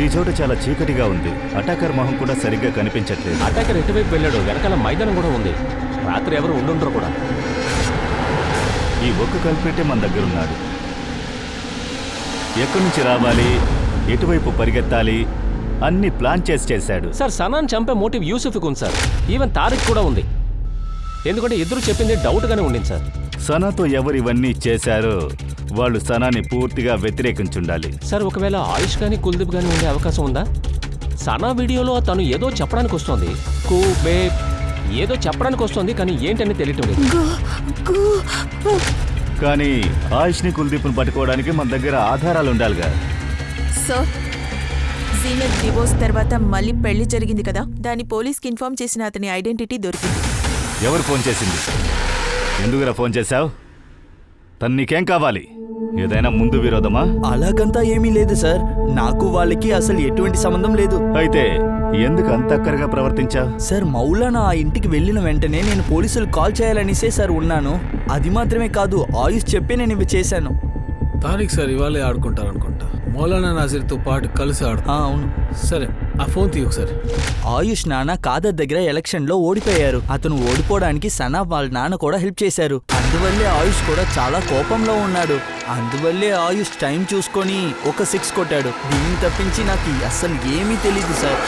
ఈ చోట చాలా చీకటిగా ఉంది. అటాకర్ మొహం కూడా సరిగ్గా కనిపించట్లేదు. అటాకర్ ఎటువైపు వెళ్ళాడు? వెనకాల మైదానం కూడా ఉంది. రాత్రి ఎవరు ఉండుంటారు కూడా. ఈ ఒక్క కల్ప్రిటే మన దగ్గరున్నాడు. ఎక్కడి నుంచి రావాలి, ఎటువైపు పరిగెత్తాలి అన్ని ప్లాన్ చేశాడు. సార్, సనాన్ చంపే మోటివ్ యూసుఫ్కి ఉంది సార్. ఈవెన్ తారిక్ కూడా ఉంది. ఎందుకంటే ఇద్దరు చెప్పింది డౌట్గానే ఉండింది సార్. సనాతో ఎవరు ఇవన్నీ చేశారో వాళ్ళు సనాని పూర్తిగా వ్యతిరేకించుండాలి. సార్, ఒకవేళ ఆయుష్ కానీ కుల్దీప్ కానీ ఉండే అవకాశం ఉందా? సనా వీడియోలో తను ఏదో చెప్పడానికి వస్తుంది. ఏదో చెప్పడానికి వస్తుంది, కానీ ఏంటని తెలియటం లేదు. కానీ ఆయుష్ని కుల్దీప్ని పట్టుకోవడానికి మన దగ్గర ఆధారాలు ఉండాలిగా. సార్, జీనత్ డివోర్స్ తర్వాత మళ్ళీ పెళ్లి జరిగింది కదా, దాన్ని పోలీస్కి ఇన్ఫార్మ్ చేసిన అతని ఐడెంటిటీ దొరికింది. ఎవరు ఫోన్ చేసింది? ఎందుకురా ఫోన్ చేశావు? తను నీకేం కావాలి? ఏదైనా ముందు విరోధమా? అలాగంతా ఏమీ లేదు సార్. నాకు వాళ్ళకి అసలు ఎటువంటి సంబంధం లేదు. అయితే ఎందుకు అంత అక్కరగా ప్రవర్తించావు? సార్, మౌలానా ఆ ఇంటికి వెళ్ళిన వెంటనే నేను పోలీసులు కాల్ చేయాలనిసే సార్ ఉన్నాను. అది మాత్రమే కాదు, ఆయుష్ చెప్పి నేను ఇవి చేశాను. తారీఖు సార్ ఇవాళే ఆడుకుంటారనుకుంటా. మౌలానా నాసిర్తో పాటు కలిసి అవును. సరే, ఆ ఫోన్ తీయ ఒకసారి. ఆయుష్ నాన్న కాదర్ దగ్గర ఎలక్షన్లో ఓడిపోయారు. అతను ఓడిపోవడానికి సనా వాళ్ళ నాన్న కూడా హెల్ప్ చేశారు. అందువల్లే ఆయుష్ కూడా చాలా కోపంలో ఉన్నాడు. అందువల్లే ఆయుష్ టైం చూసుకొని ఒక 6 కొట్టాడు. దీన్ని తప్పించి నాకు అస్సలు ఏమీ తెలీదు సార్.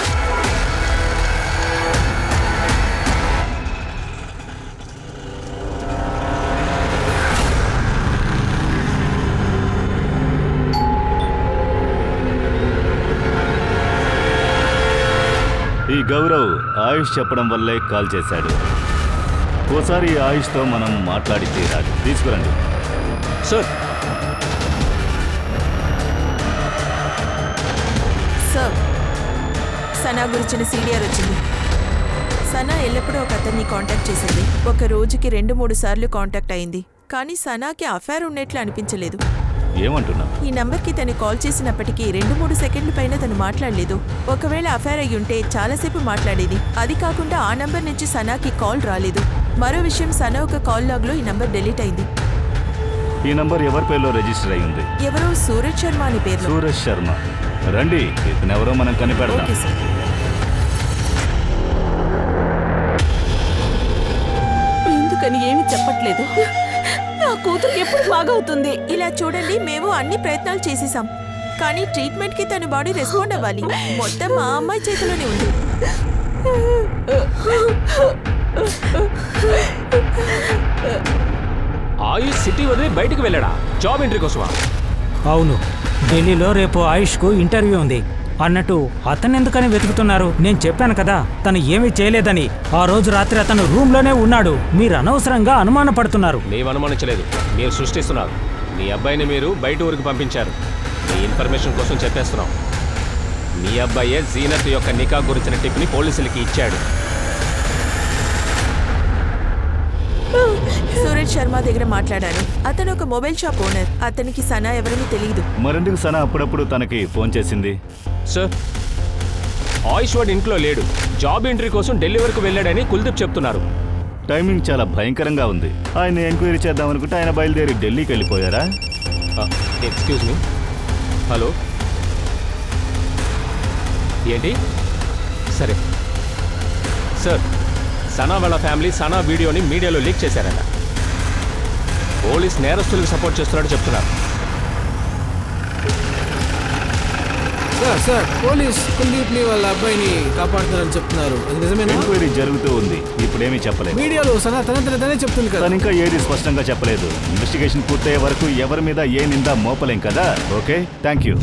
ఈ గౌరవ్ ఆయుష్ చెప్పడం వల్లే కాల్ చేశాడు. ఓసారి ఆయుష్తో మనం మాట్లాడి తీరాలి. తీసుకురండి సార్. సార్, సనా గురించిన సీడీఆర్ వచ్చింది. సనా ఎల్లప్పుడూ ఒక అతన్ని కాంటాక్ట్ చేసింది. ఒక రోజుకి 2-3 సార్లు కాంటాక్ట్ అయింది, కానీ సనాకి అఫైర్ ఉన్నట్లు అనిపించలేదు. ఏమంటున్నా? ఈ నంబర్కి తను కాల్ చేసినప్పటికీ 2-3 సెకండ్ల పైన తను మాట్లాడలేదు. ఒకవేళ అఫైర్ అయ్యి ఉంటే చాలాసేపు మాట్లాడేది. అది కాకుండా ఆ నంబర్ నుంచి సనాకి కాల్ రాలేదు. మరో విషయం, సనా ఒక కాల్ లాగ్లో ఈ నంబర్ డిలీట్ అయింది. ఈ నంబర్ ఎవరి పేరులో రిజిస్టర్ అయి ఉంది? ఎవరో సూరజ్ శర్మ అని పేరు. సూరజ్ శర్మ. రండి, ఇతనెవరో మనం కనిపెడదాం. Okay sir. ఎందుకని ఏమి చెప్పట్లేదు? నా కూతురు ఎప్పుడు బాగవుతుంది? ఇలా చూడండి, మేము అన్ని ప్రయత్నాలు చేసేసాం, కానీ ట్రీట్మెంట్కి తన బాడీ రెస్పాండ్ అవ్వాలి. మొత్తం మా అమ్మాయి చేతిలోనే ఉంది. ఆయుష్ సిటీ వదిలి బయటికి వెళ్ళాడా? జాబ్ ఎంట్రీ కోసమా? అవును, ఢిల్లీలో రేపు ఆయుష్కు ఇంటర్వ్యూ ఉంది. అన్నట్టు అతను ఎందుకని వెతుకుతున్నారు? నేను చెప్పాను కదా తను ఏమీ చేయలేదని. ఆ రోజు రాత్రి అతను రూమ్లోనే ఉన్నాడు. మీరు అనవసరంగా అనుమాన పడుతున్నారు. మేము అనుమానించలేదు, మీరు సృష్టిస్తున్నారు. మీ అబ్బాయిని మీరు బయట ఊరికి పంపించారు. మీ ఇన్ఫర్మేషన్ కోసం చెప్పేస్తున్నాం. మీ అబ్బాయే జీనత్ యొక్క నికా గురించిన టిప్ని పోలీసులకి ఇచ్చాడు. సూరజ్ శర్మ దగ్గర మాట్లాడాను. అతను ఒక మొబైల్ షాప్ ఓనర్. అతనికి సనా ఎవరని తెలియదు. మరెందుకు సనా అప్పుడప్పుడు తనకి ఫోన్ చేసింది? సార్, ఆయుష్ వాడు ఇంట్లో లేడు. జాబ్ ఎంట్రీ కోసం ఢిల్లీ వరకు వెళ్ళాడని కుల్దీప్ చెప్తున్నారు. టైమింగ్ చాలా భయంకరంగా ఉంది. ఆయన ఎంక్వైరీ చేద్దాం అనుకుంటే ఆయన బయలుదేరి ఢిల్లీకి వెళ్ళిపోయారా? Excuse me. హలో, ఏంటి? సరే సార్, సనా వాళ్ళ ఫ్యామిలీ సనా వీడియోని మీడియాలో లీక్ చేశారట. పోలీస్ నేరస్తులకు సపోర్ట్ చేస్తున్నట్టు చెప్తున్నారు. సార్ పోలీస్ కుల్దీప్ని వాళ్ళ అబ్బాయిని కాపాడుతున్నారని చెప్తున్నారు. అది నిజమేనా? ఎంక్వైరీ జరుగుతూ ఉంది, ఇప్పుడేమీ చెప్పలేదు. మీడియాలో సనా తనే చెప్తుంది కదా. తను ఇంకా ఏది స్పష్టంగా చెప్పలేదు. ఇన్వెస్టిగేషన్ పూర్తయ్యే వరకు ఎవరి మీద ఏ నిందా మోపలేం కదా. Okay, thank you.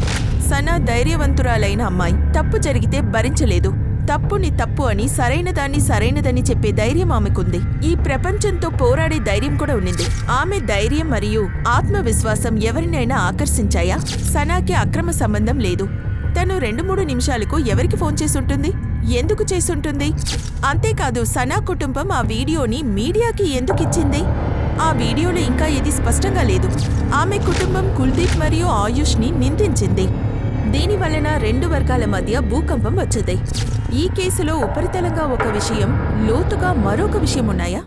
సనా ధైర్యవంతురాలైన అమ్మాయి. తప్పు జరిగితే భరించలేదు. తప్పుని తప్పు అని, సరైనదాన్ని సరైనదని చెప్పే ధైర్యం ఆమెకుంది. ఈ ప్రపంచంతో పోరాడే ధైర్యం కూడా ఉన్నింది. ఆమె ధైర్యం మరియు ఆత్మవిశ్వాసం ఎవరినైనా ఆకర్షించాయా? సనాకి అక్రమ సంబంధం లేదు. తను 2-3 నిమిషాలకు ఎవరికి ఫోన్ చేసుంటుంది? ఎందుకు చేసుంటుంది? అంతేకాదు, సనా కుటుంబం ఆ వీడియోని మీడియాకి ఎందుకు ఇచ్చింది? ఆ వీడియోలో ఇంకా ఏది స్పష్టంగా లేదు. ఆమె కుటుంబం కుల్దీప్ మరియు ఆయుష్ని నిందించింది. దీనివలన 2 వర్గాల మధ్య భూకంపం వచ్చింది. ఈ కేసులో ఉపరితలంగా ఒక విషయం, లోతుగా మరొక విషయం ఉన్నాయా?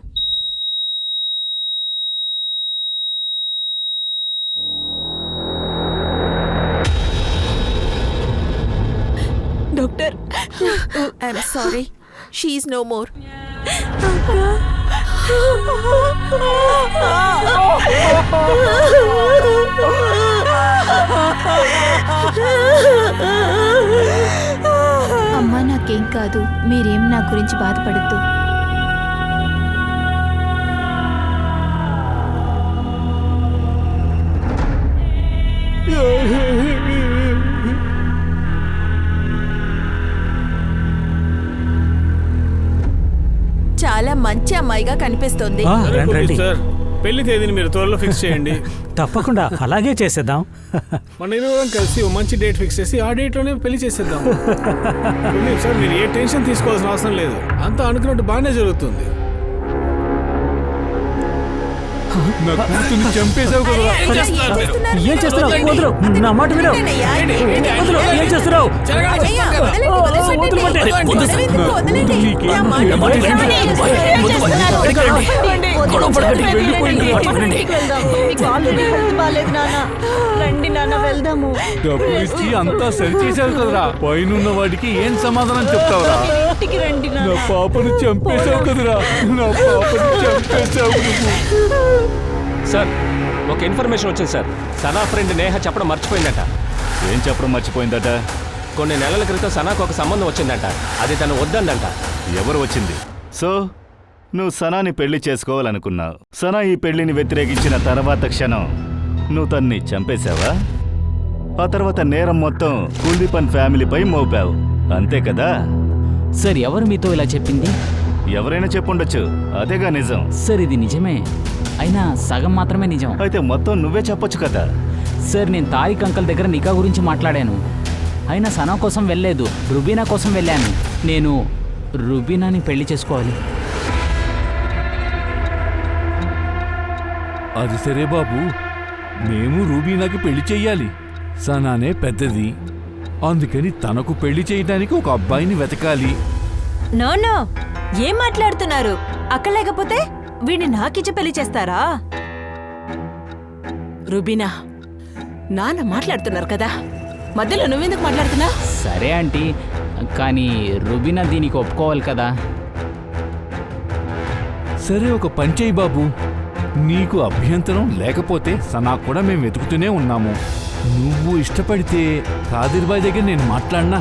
Doctor, I'm sorry, she is no more. అమ్మా నాకేం కాదు, మీరేం నా గురించి బాధపడద్దు. చాలా మంచి అమ్మాయిగా కనిపిస్తోంది. రండి. సార్, పెళ్లి తేదీని మీరు త్వరలో ఫిక్స్ చేయండి. తప్పకుండా అలాగే చేసేద్దాం. మన ఇరువురం కలిసి ఓ మంచి డేట్ ఫిక్స్ చేసి ఆ డేట్ లోనే పెళ్లి చేసేద్దాం. సార్, మీరు ఏ టెన్షన్ తీసుకోవాల్సిన అవసరం లేదు. అంతా అనుకున్నట్టు బాగానే జరుగుతుంది. నా కూతుర్ని చంపేశావు కదా. ఏం చేస్తున్నావు? వదలు, నా మాట విను. వదలు, ఏం చేస్తున్నావు? రండి నాన్న, వెళ్దాము. డబ్బులు ఇచ్చి అంతా సరి చేశావు కదరా. పైనున్న వాడికి ఏం సమాధానం చెప్తావురా? ఇంటికి రండి నా నాన్న. పాపను చంపేశావు కదరా. నా పాపను చంపేశావు నువ్వు. సార్, ఒక ఇన్ఫర్మేషన్ వచ్చింది సార్. సనా ఫ్రెండ్ నేహ చెప్పడం మర్చిపోయిందట. ఏం చెప్పడం మర్చిపోయిందట? కొన్ని నెలల క్రితం సనాకు ఒక సంబంధం వచ్చిందంట. అది తను వద్దందంట. ఎవరు వచ్చింది? సో నువ్వు సనాని పెళ్లి చేసుకోవాలనుకున్నావు. సనా ఈ పెళ్లిని వ్యతిరేకించిన తర్వాత క్షణం నువ్వు తన్ని చంపేశావా? ఆ తర్వాత నేరం మొత్తం కుల్దీపన్ ఫ్యామిలీపై మోపావు, అంతే కదా? సార్, ఎవరు మీతో ఇలా చెప్పింది? ఎవరైనా చెప్పుండొచ్చు, అదేగా నిజం. సార్, ఇది నిజమే, అయినా సగం మాత్రమే నిజం. అయితే మొత్తం నువ్వే చెప్పొచ్చు కదా. సార్, నేను తారిక్ అంకల్ దగ్గర నికా గురించి మాట్లాడాను. అయినా సనా కోసం వెళ్ళలేదు, రుబీనా కోసం వెళ్ళాను. నేను రుబీనాని పెళ్లి చేసుకోవాలి. అది సరే బాబు, మేము రూబీనాకి పెళ్లి చెయ్యాలి. సనానే పెద్దది, అందుకని తనకు పెళ్లి చేయడానికి ఒక అబ్బాయిని వెతకాలి. నో నో, ఏం మాట్లాడుతున్నారు? అక్క లేకపోతే వీడిని నాకిచ్చి పెళ్లి చేస్తారా? రుబీనా, నాన్న మాట్లాడుతున్నారు కదా, మధ్యలో నువ్వెందుకు మాట్లాడుతున్నా? సరే ఆంటీ, కానీ రుబీనా దీనికి ఒప్పుకోవాలి కదా. సరే, ఒక పని చెయ్యి బాబు, నీకు అభ్యంతరం లేకపోతే సనా కూడా మేము వెతుకుతూనే ఉన్నాము. నువ్వు ఇష్టపడితే కాదిర్బాయ్ దగ్గర నేను మాట్లాడినా.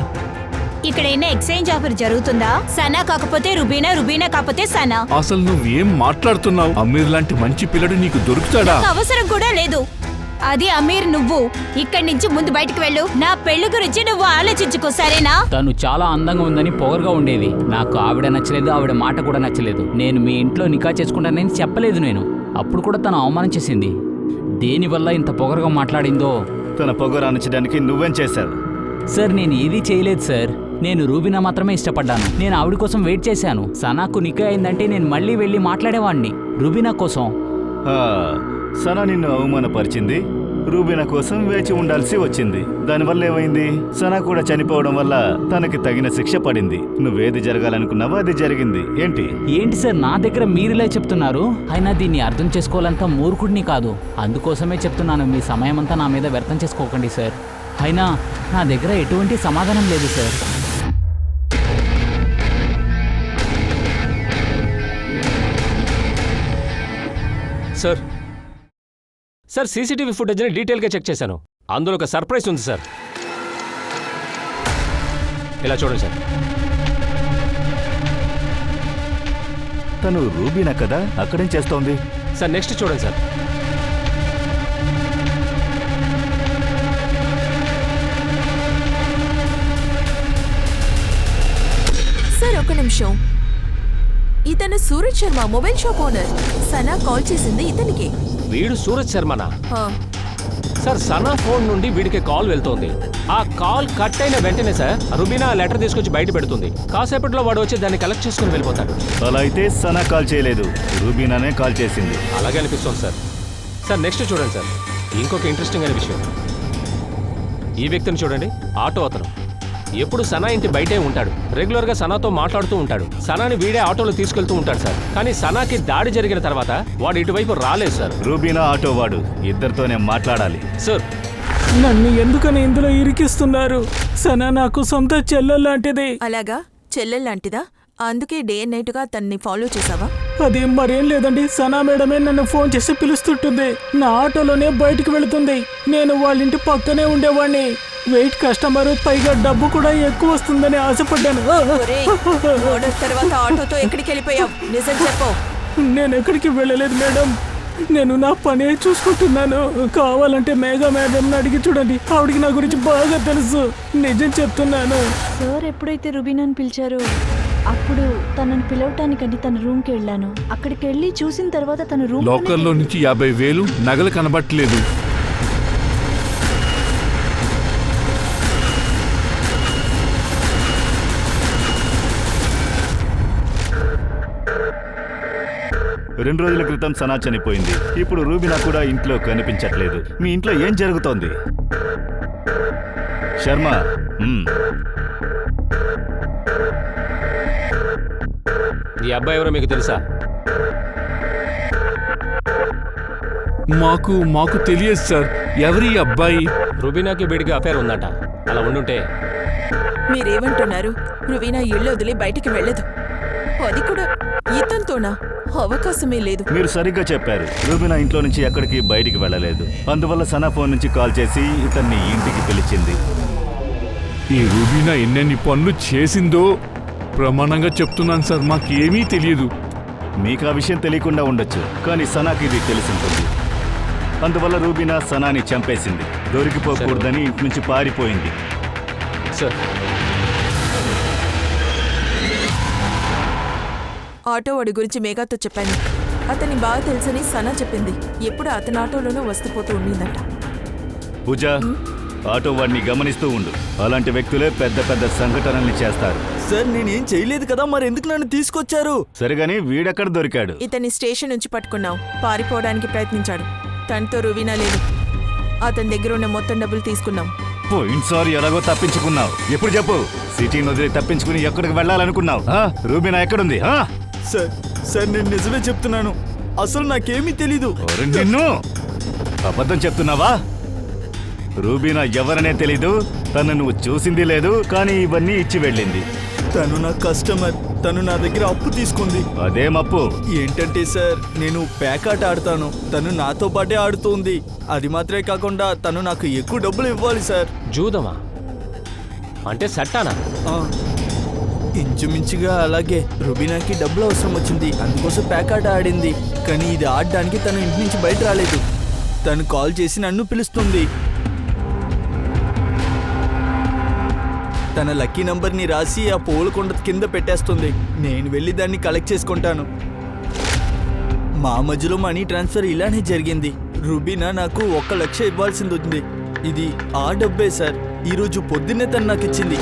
ఇక్కడ ఏమైనా ఎక్స్చేంజ్ ఆఫర్ జరుగుతుందా? సనా కాకపోతే రుబీనా, రుబీనా కాకపోతే సనా. అసలు నువ్వేం మాట్లాడుతున్నావు? అమీర్ లాంటి మంచి పిల్లడు నీకు దొరుకుతాడా? అవసరం కూడా లేదు. అది అమీర్, నువ్వు ఇక్కడి నుంచి ముందు బయటికి వెళ్ళు. నా పెళ్లి గురించి నువ్వు ఆలోచించుకో, సరేనా? తను చాలా అందంగా ఉందని పొగరుగా ఉండేది. నాకు ఆవిడ నచ్చలేదు, ఆవిడ మాట కూడా నచ్చలేదు. నేను మీ ఇంట్లో నికా చేసుకుంటానని చెప్పలేదు నేను. అప్పుడు కూడా తను అవమానం చేసింది. దేనివల్ల ఇంత పొగరుగా మాట్లాడిందో. తన పొగరు అణచడానికి నువ్వేం చేశావు? సార్, నేను ఏదీ చేయలేదు సార్. నేను రూబీనా మాత్రమే ఇష్టపడ్డాను. నేను ఆవిడ కోసం వెయిట్ చేశాను. సనాకు నికా అయిందంటే నేను మళ్ళీ వెళ్ళి మాట్లాడేవాడిని రూబీనా కోసం. సనా నిన్ను అవమానపరిచింది, రూబీనా కోసం వేచి ఉండాల్సి వచ్చింది. దానివల్ల ఏమైంది? సనా కూడా చనిపోవడం వల్ల తనకి తగిన శిక్ష పడింది. నువ్వేది జరగాలనుకున్నావో అది జరిగింది. ఏంటి ఏంటి సార్ నా దగ్గర మీరిలా చెప్తున్నారు? అయినా దీన్ని అర్థం చేసుకోవాలంత మూర్ఖుడిని కాదు. అందుకోసమే చెప్తున్నాను, మీ సమయం అంతా నా మీద వ్యర్థం చేసుకోకండి సార్. అయినా నా దగ్గర ఎటువంటి సమాధానం లేదు సార్. సార్ సార్ సీసీటీవీ ఫుటేజ్ని డీటెయిల్గా చెక్ చేశాను. అందులో ఒక సర్ప్రైజ్ ఉంది సార్. ఇలా చూడండి సార్. తను రూబీనా కదా, అక్కడేం చేస్తోంది? సార్ నెక్స్ట్ చూడండి సార్. సార్ ఒక నిమిషం. ఇతను Suraj Sharma, mobile shop owner. Sana call చేసింది ఇతనికి. వీడు సూరజ్ శర్మనా? ఆ, సార్ సనా ఫోన్ నుండి వీడికి కాల్ వెళ్తోంది. ఆ కాల్ కట్ అయిన వెంటనే సార్ రుబీనా లెటర్ తీసుకొచ్చి బయట పెడుతుంది. కాసేపట్లో వాడు వచ్చి దాన్ని కలెక్ట్ చేసుకుని వెళ్ళిపోతాడు. అలా అయితే సనా కాల్ చేయలేదు, రూబీనానే కాల్ చేసింది. అలాగే అనిపిస్తుంది సార్. సార్ నెక్స్ట్ చూడండి సార్. ఇంకొక ఇంట్రెస్టింగ్ అయిన విషయం. ఈ వ్యక్తిని చూడండి, ఆటో అతను. ఎప్పుడు సనా ఇంటి బయటే ఉంటాడు. రెగ్యులర్గా సనాతో మాట్లాడుతూ ఉంటాడు. సనాని వీడే ఆటోలో తీసుకెళ్తూ ఉంటాడు సార్. కానీ సనాకి దాడి జరిగిన తర్వాత వాడు ఇటువైపు రాలేదు సార్. రూబీనా ఆటో వాడు, ఇద్దరితోనే మాట్లాడాలి. సార్ నన్ను ఎందుకని ఇందులో ఇరికిస్తున్నారు? సనా నాకు సొంత చెల్లెలు లాంటిది. అలాగా? చెల్లెల్లాంటిదా? అందుకే డే అండ్ నైట్గా తన్ని ఫాలో చేసావా? అదేం మరేం లేదండి. సనా మేడమే నన్ను ఫోన్ చేసి పిలుస్తుంటుంది. నా ఆటోలోనే బయటికి వెళుతుంది. నేను వాళ్ళ ఇంటి పక్కనే ఉండేవాడిని. వెయిట్ కస్టమర్, పైగా డబ్బు కూడా ఎక్కువ వస్తుందని ఆశపడ్డాను. ఒరేయ్, ఆర్డర్ తర్వాత ఆటోతో ఎక్కడికి వెళ్ళిపోయావు? నిజం చెప్పు. నేను ఎక్కడికి వెళ్ళలేదు మేడం. నేను నా పనే చూసుకుంటున్నాను. కావాలంటే మేఘా మేడం అడిగి చూడండి, ఆవిడికి నా గురించి బాగా తెలుసు. నిజం చెప్తున్నాను. సార్ ఎప్పుడైతే రుబీనాని పిలిచారో అప్పుడు తనని పిలవటానికంటే తన రూమ్కి వెళ్ళాను. అక్కడికి వెళ్ళి చూసిన తర్వాత తన రూమ్ లోకల్లో నుంచి 50,000 నగలు కనబట్టలేదు. రెండు రోజుల క్రితం సనా చనిపోయింది. ఇప్పుడు రూబీనా కూడా ఇంట్లో కనిపించట్లేదు. మీ ఇంట్లో ఏం జరుగుతోంది? శర్మ, ఈ అబ్బాయి ఎవరో మీకు తెలుసా? మాకు తెలియదు సార్. ఎవరి అబ్బాయి? రుబీనాకి వీడికి అఫేర్ ఉందట. అలా ఉండుంటే మీరేమంటున్నారు? రువీనా ఇళ్ళు వదిలి బయటికి వెళ్ళదు. అది కూడా ఇతనితోనా? అవకాశమే లేదు. మీరు సరిగ్గా చెప్పారు. రూబీనా ఇంట్లో నుంచి ఎక్కడికి బయటికి వెళ్ళలేదు. అందువల్ల సనా ఫోన్ నుంచి కాల్ చేసి ఇతన్ని ఇంటికి పిలిచింది. ఈ రూబీనా ఎన్నెన్ని పనులు చేసిందో ప్రమాణంగా చెప్తున్నాను సార్. మాకేమీ తెలియదు. మీకు ఆ విషయం తెలియకుండా ఉండొచ్చు, కానీ సనాకి ఇది తెలిసింటుంది. అందువల్ల రూబీనా సనాని చంపేసింది. దొరికిపోకూడదని ఇంటి నుంచి పారిపోయింది. సార్ ఆటో వాడి గురించి మేఘాతో చెప్పాను. అతని బాగా తెలుసని సనా చెప్పింది. ఎప్పుడు అతని ఆటోలోనూ వస్తుపోతూ ఉండిందట. పూజ, ఆటో వాడిని గమనిస్తూ ఉండు. అలాంటి వ్యక్తులే పెద్ద పెద్ద సంఘటనల్ని చేస్తారు. సార్ నేనేం చేయలేదు కదా, మరి ఎందుకు నన్ను తీసుకొచ్చారు? సరిగాని వీడెక్కడ దొరికాడు? ఇతన్ని స్టేషన్ నుంచి పట్టుకున్నాం. పారిపోవడానికి ప్రయత్నించాడు. తనతో రువీనా లేదు. అతని దగ్గర ఉన్న మొత్తం డబ్బులు తీసుకున్నాం. పోయినసారి ఎలాగో తప్పించుకున్నావు. ఎప్పుడు చెప్పు? సిటీని వదిలి తప్పించుకుని ఎక్కడికి వెళ్ళాలనుకున్నావు? రూబీనా ఎక్కడుంది? సార్ నేను నిజమే చెప్తున్నాను. అసలు నాకేమీ తెలీదు. నిన్ను అబద్ధం చెప్తున్నావా? రూబీనా ఎవరనే తెలీదు. తను నువ్వు చూసింది లేదు, కానీ ఇవన్నీ ఇచ్చి వెళ్ళింది. తను నా కస్టమర్. తను నా దగ్గర అప్పు తీసుకుంది. అదేం అప్పు? ఏంటంటే సార్, నేను ప్యాకాట ఆడతాను. తను నాతో పాటే ఆడుతుంది. అది మాత్రమే కాకుండా తను నాకు ఎక్కువ డబ్బులు ఇవ్వాలి సార్. జూదమా? అంటే సట్టానా? ఇంచుమించుగా అలాగే. రుబీనాకి డబ్బులు అవసరం వచ్చింది, అందుకోసం ప్యాకాట ఆడింది. కానీ ఇది ఆడడానికి తను ఇంటి నుంచి బయట రాలేదు. తను కాల్ చేసి నన్ను పిలుస్తుంది. తన లక్కీ నంబర్ని రాసి ఆ పూలకొండ కింద పెట్టేస్తుంది. నేను వెళ్ళి దాన్ని కలెక్ట్ చేసుకుంటాను. మా మధ్యలో మనీ ట్రాన్స్ఫర్ ఇలానే జరిగింది. రుబీనా నాకు 1 లక్ష ఇవ్వాల్సింది ఉంది. ఇది ఆ డబ్బే సార్. ఈరోజు పొద్దున్నే తను నాకు ఇచ్చింది.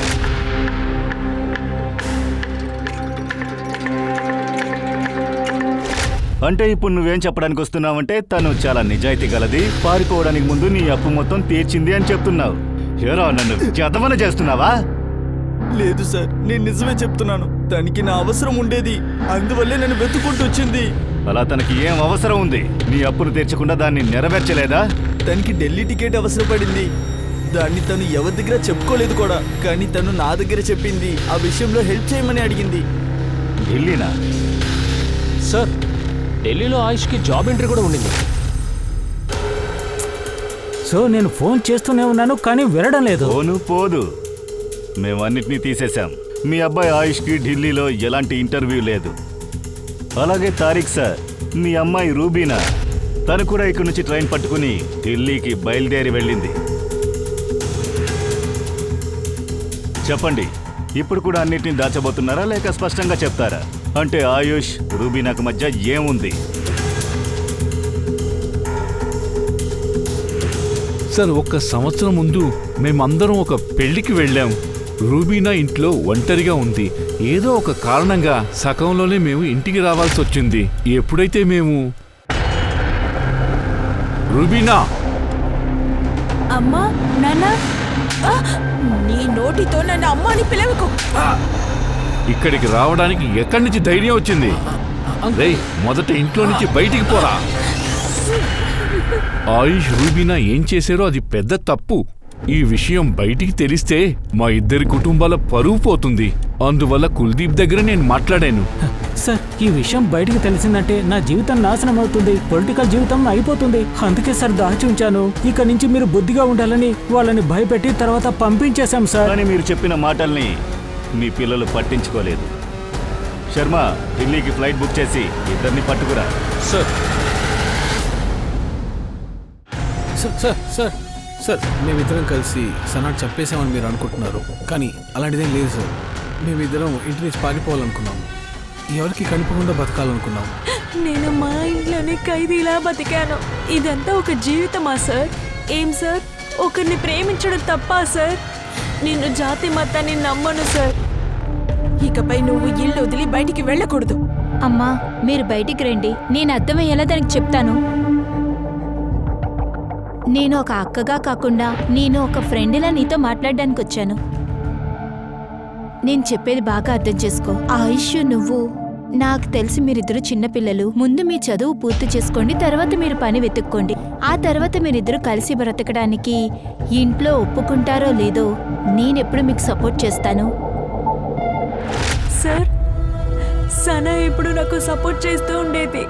అంటే ఇప్పుడు నువ్వేం చెప్పడానికి వస్తున్నావంటే తను చాలా నిజాయితీ గలది, పారిపోవడానికి ముందు నీ అప్పు మొత్తం తీర్చింది అని చెప్తున్నావు. ఏరా నన్ను జతవన చేస్తున్నావా? లేదు సార్, నేను నిజమే చెప్తున్నాను. దానికి నా అవసరం ఉండేది, అందువల్లే నేను వెతుకుంటూ వచ్చింది. అలా తనకి ఏం అవసరం ఉంది? నీ అప్పును తీర్చకుండా దాన్ని నెరవేర్చలేదా? తనకి ఢిల్లీ టికెట్ అవసరపడింది. దాన్ని తను ఎవరి దగ్గర చెప్పుకోలేదు కూడా, కానీ తను నా దగ్గర చెప్పింది. ఆ విషయంలో హెల్ప్ చేయమని అడిగింది. ఢిల్లీనా? సార్, ఢిల్లీలో ఆయుష్కి జాబ్ ఎంట్రీ కూడా ఉండింది. సో నేను ఫోన్ చేస్తూనే ఉన్నాను కానీ వినడం లేదు. ఫోను పోదు, మేమన్నిటినీ తీసేశాం. మీ అబ్బాయి ఆయుష్కి ఢిల్లీలో ఎలాంటి ఇంటర్వ్యూ లేదు. అలాగే తారిక్ సార్, మీ అమ్మాయి రూబీనా, తను కూడా ఇక్కడి నుంచి ట్రైన్ పట్టుకుని ఢిల్లీకి బయలుదేరి వెళ్ళింది. చెప్పండి, ఇప్పుడు కూడా అన్నిటిని దాచబోతున్నారా లేక స్పష్టంగా చెప్తారా? అంటే ఆయుష్ రూబీనాకు మధ్య ఏముంది? సార్, 1 సంవత్సరం ముందు మేమందరం ఒక పెళ్లికి వెళ్ళాం. రూబీనా ఇంట్లో ఒంటరిగా ఉంది. ఏదో ఒక కారణంగా సగంలోనే మేము ఇంటికి రావాల్సి వచ్చింది. ఎప్పుడైతే మేము రూబీనా అమ్మా, నాన్న, నీ నోటితో నన్ను అమ్మ అని పిలవకు. ఇక్కడికి రావడానికి ఎక్కడి నుంచి ధైర్యం వచ్చింది? రేయ్, మొదట ఇంట్లో నుంచి బయటికి పోరా. ఆయుష్ రూబీనా ఏం చేశారో అది పెద్ద తప్పు. ఈ విషయం బయటికి తెలిస్తే మా ఇద్దరి కుటుంబాల పరువు పోతుంది. అందువల్ల కుల్దీప్ దగ్గర నేను మాట్లాడాను. సార్, ఈ విషయం బయటికి తెలిసిందంటే నా జీవితం నాశనం అవుతుంది, పొలిటికల్ జీవితం అయిపోతుంది. అందుకే సార్ దాచి ఉంచాను. ఇక నుంచి మీరు బుద్ధిగా ఉండాలని వాళ్ళని భయపెట్టి తర్వాత పంపించేశాం సార్. కానీ మీరు చెప్పిన మాటల్ని మీ పిల్లలు పట్టించుకోలేదు. శర్మ, ఢిల్లీకి ఫ్లైట్ బుక్ చేసి ఇద్దరిని పట్టుకురా. సార్ సార్ సార్, మేమిద్దరం కలిసి సనాట్ చంపేశామని మీరు అనుకుంటున్నారు, కానీ అలాంటిదేం లేదు సార్. మేమిద్దరం ఇంటి నుంచి పారిపోవాలనుకున్నాము, ఎవరికి కనిపకుండా బతకాలనుకున్నాము. నేను మా ఇంట్లోనే ఖైదీలా బతికాను. ఇదంతా ఒక జీవితమా సార్? ఏం సార్, ఒకరిని ప్రేమించడం తప్పా సార్? నేను జాతి మతాన్ని నమ్మను సార్. ఇకపై నువ్వు ఇల్లు వదిలి బయటికి వెళ్ళకూడదు. అమ్మా, మీరు బయటికి రండి, నేను అర్థమయ్యేలా దానికి చెప్తాను. నేను ఒక అక్కగా కాకుండా నేను ఒక ఫ్రెండ్లా నీతో మాట్లాడడానికి వచ్చాను. నేను చెప్పేది బాగా అర్థం చేసుకో. ఆయుష్, నువ్వు, నాకు తెలిసి మీరిద్దరు చిన్నపిల్లలు. ముందు మీ చదువు పూర్తి చేసుకోండి, తర్వాత మీరు పని వెతుక్కోండి. ఆ తర్వాత మీరిద్దరు కలిసి బ్రతకడానికి ఇంట్లో ఒప్పుకుంటారో లేదో నేనెప్పుడు మీకు సపోర్ట్ చేస్తాను. సార్, సనా ఎప్పుడు నాకు సపోర్ట్ చేస్తూ ఉండేది.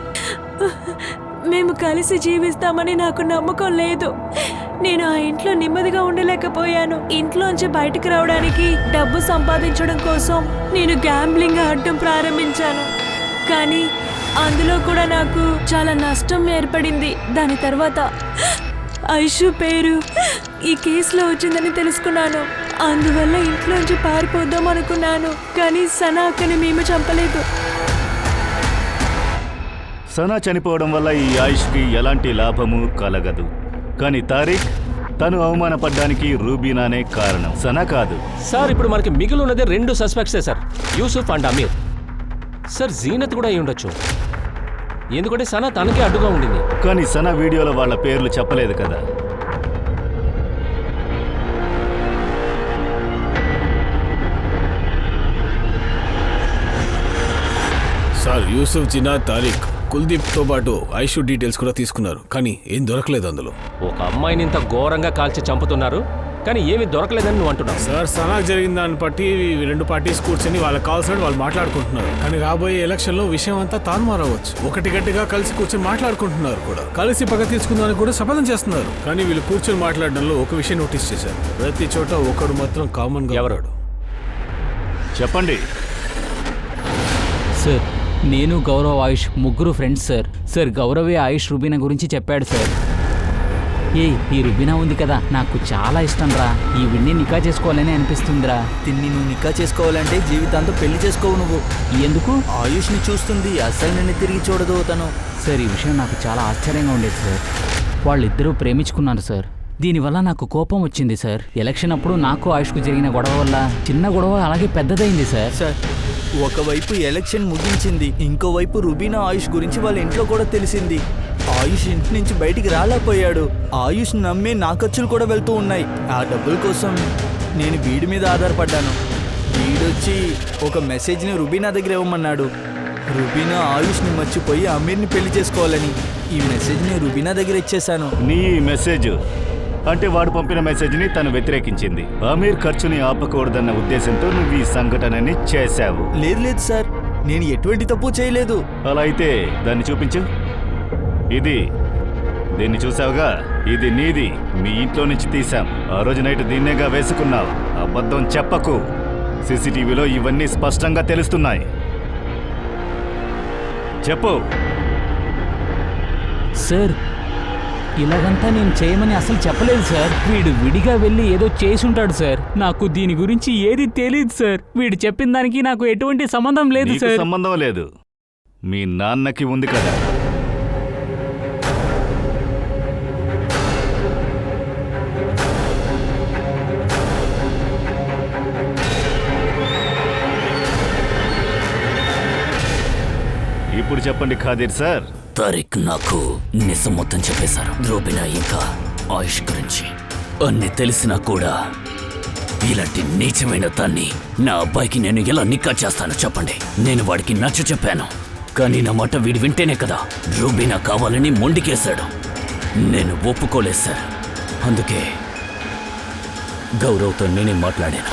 మేము కలిసి జీవిస్తామని నాకు నమ్మకం లేదు. నేను ఆ ఇంట్లో నెమ్మదిగా ఉండలేకపోయాను. ఇంట్లోంచి బయటకు రావడానికి, డబ్బు సంపాదించడం కోసం నేను గ్యాంబ్లింగ్ ఆడటం ప్రారంభించాను. కానీ అందులో కూడా నాకు చాలా నష్టం ఏర్పడింది. దాని తర్వాత ఐషు పేరు ఈ కేసులో వచ్చిందని తెలుసుకున్నాను. అందువల్ల ఇంట్లోంచి పారిపోదాం అనుకున్నాను. కానీ సనా అక్కని మేము చంపలేదు. సనా చనిపోవడం వల్ల ఈ ఆయుష్కి ఎలాంటి లాభము కలగదు. కానీ తారిక్, తను అవమానపడ్డానికి రూబీనానే కారణం, సనా కాదు. సార్, ఇప్పుడు మనకి మిగిలి ఉన్నదే 2 సస్పెక్ట్సే sir, Yusuf and Amir. Sir, Zeenat కూడా అయి ఉండొచ్చు, ఎందుకంటే సనా తనకే అడ్డుగా ఉండింది. కానీ సనా వీడియోలో వాళ్ళ పేర్లు చెప్పలేదు కదా. సార్, యూసుఫ్, జినా, తారిక్, కుల్దీప్తో పాటు ఐషు డీటెయిల్స్ కూడా తీసుకున్నారు, కానీ ఏం దొరకలేదు అందులో. ఒక అమ్మాయిని ఇంత ఘోరంగా కాల్చి చంపుతున్నారు, కానీ ఏమీ దొరకలేదని నువ్వు అంటున్నావు. సార్, సనాకు జరిగిన దాన్ని బట్టి 2 పార్టీస్ కూర్చొని వాళ్ళకి కావాల్సిన వాళ్ళు మాట్లాడుకుంటున్నారు. కానీ రాబోయే ఎలక్షన్లో విషయం అంతా తారుమారవచ్చు. ఒకటి గట్టిగా కలిసి కూర్చొని మాట్లాడుకుంటున్నారు కూడా. కలిసి పగ తీసుకుందామని కూడా శపథం చేస్తున్నారు. కానీ వీళ్ళు కూర్చొని మాట్లాడడంలో ఒక విషయం నోటీస్ చేశారు. ప్రతి చోట ఒకడు మాత్రం కామన్ గా ఎవరాడు. చెప్పండి సార్. నేను గౌరవ్, ఆయుష్ ముగ్గురు ఫ్రెండ్స్ సార్. సార్, గౌరవే ఆయుష్ రుబీనా గురించి చెప్పాడు సార్. ఈ రుబీనా ఉంది కదా, నాకు చాలా ఇష్టం రా. ఈ విన్ని నికా చేసుకోవాలని అనిపిస్తుందిరా. తిన్ని నువ్వు నికా చేసుకోవాలంటే జీవితాంతం పెళ్లి చేసుకోవు. నువ్వు ఎందుకు? ఆయుష్ని చూస్తుంది, అసలు నిన్ను తిరిగి చూడదు తను. సార్, ఈ విషయం నాకు చాలా ఆశ్చర్యంగా ఉండేది సార్. వాళ్ళిద్దరూ ప్రేమించుకున్నారు సార్. దీనివల్ల నాకు కోపం వచ్చింది సార్. ఎలక్షన్ అప్పుడు నాకు ఆయుష్కు జరిగిన గొడవ వల్ల చిన్న గొడవ అలాగే పెద్దదైంది సార్. సార్, ఒకవైపు ఎలక్షన్ ముగించింది, ఇంకోవైపు రుబీనా ఆయుష్ గురించి వాళ్ళ ఇంట్లో కూడా తెలిసింది. ఆయుష్ ఇంటి నుంచి బయటికి రాలేకపోయాడు. ఆయుష్ నమ్మే నా ఖర్చులు కూడా వెళ్తూ ఉన్నాయి. ఆ డబ్బుల కోసం నేను వీడి మీద ఆధారపడ్డాను. వీడొచ్చి ఒక మెసేజ్ని రుబీనా దగ్గర ఇవ్వమన్నాడు. రుబీనా ఆయుష్ని మర్చిపోయి అమీర్ని పెళ్లి చేసుకోవాలని. ఈ మెసేజ్ని రుబీనా దగ్గర ఇచ్చేశాను. నీ మెసేజ్ అంటే వాడు పంపిన మెసేజ్ని తను వ్యతిరేకించింది. అమీర్ ఖర్చుని ఆపకూడదన్న ఉద్దేశంతో నువ్వు ఈ సంఘటనని చేశావు. లేదు లేదు సార్, నేను ఎటువంటి తప్పు చేయలేదు. అలా అయితే దాన్ని చూపించు. దీన్ని చూసావుగా, ఇది నీది. మీ ఇంట్లో నుంచి తీసాం. ఆ రోజు నైట్ దీన్నేగా వేసుకున్నావు. అబద్ధం చెప్పకు. సీసీటీవీలో ఇవన్నీ స్పష్టంగా తెలుస్తున్నాయి. చెప్పు. సార్ ఇలాగంతా నేను చేయమని అసలు చెప్పలేదు సార్. వీడు విడిగా వెళ్ళి ఏదో చేసి ఉంటాడు సార్. నాకు దీని గురించి ఏది తెలియదు సార్. వీడు చెప్పిన దానికి నాకు ఎటువంటి సంబంధం లేదు నీకు సార్. సంబంధం లేదు, మీ నాన్నకి ఉంది కదా. ఇప్పుడు చెప్పండి ఖాదీర్ సార్. తారిక్ నాకు నిజం మొత్తం చెప్పేశారు. రూబీనా ఇంకా ఆయుష్ గురించి అన్ని తెలిసినా కూడా ఇలాంటి నీచమైన దాన్ని నా అబ్బాయికి నేను ఎలా నిక్కా చేస్తాను చెప్పండి. నేను వాడికి నచ్చ చెప్పాను, కానీ నా మాట వీడు వింటేనే కదా రూబీనా కావాలని మొండికేశాడు. నేను ఒప్పుకోలేదు సార్. అందుకే గౌరవ్తో నేనే మాట్లాడాను.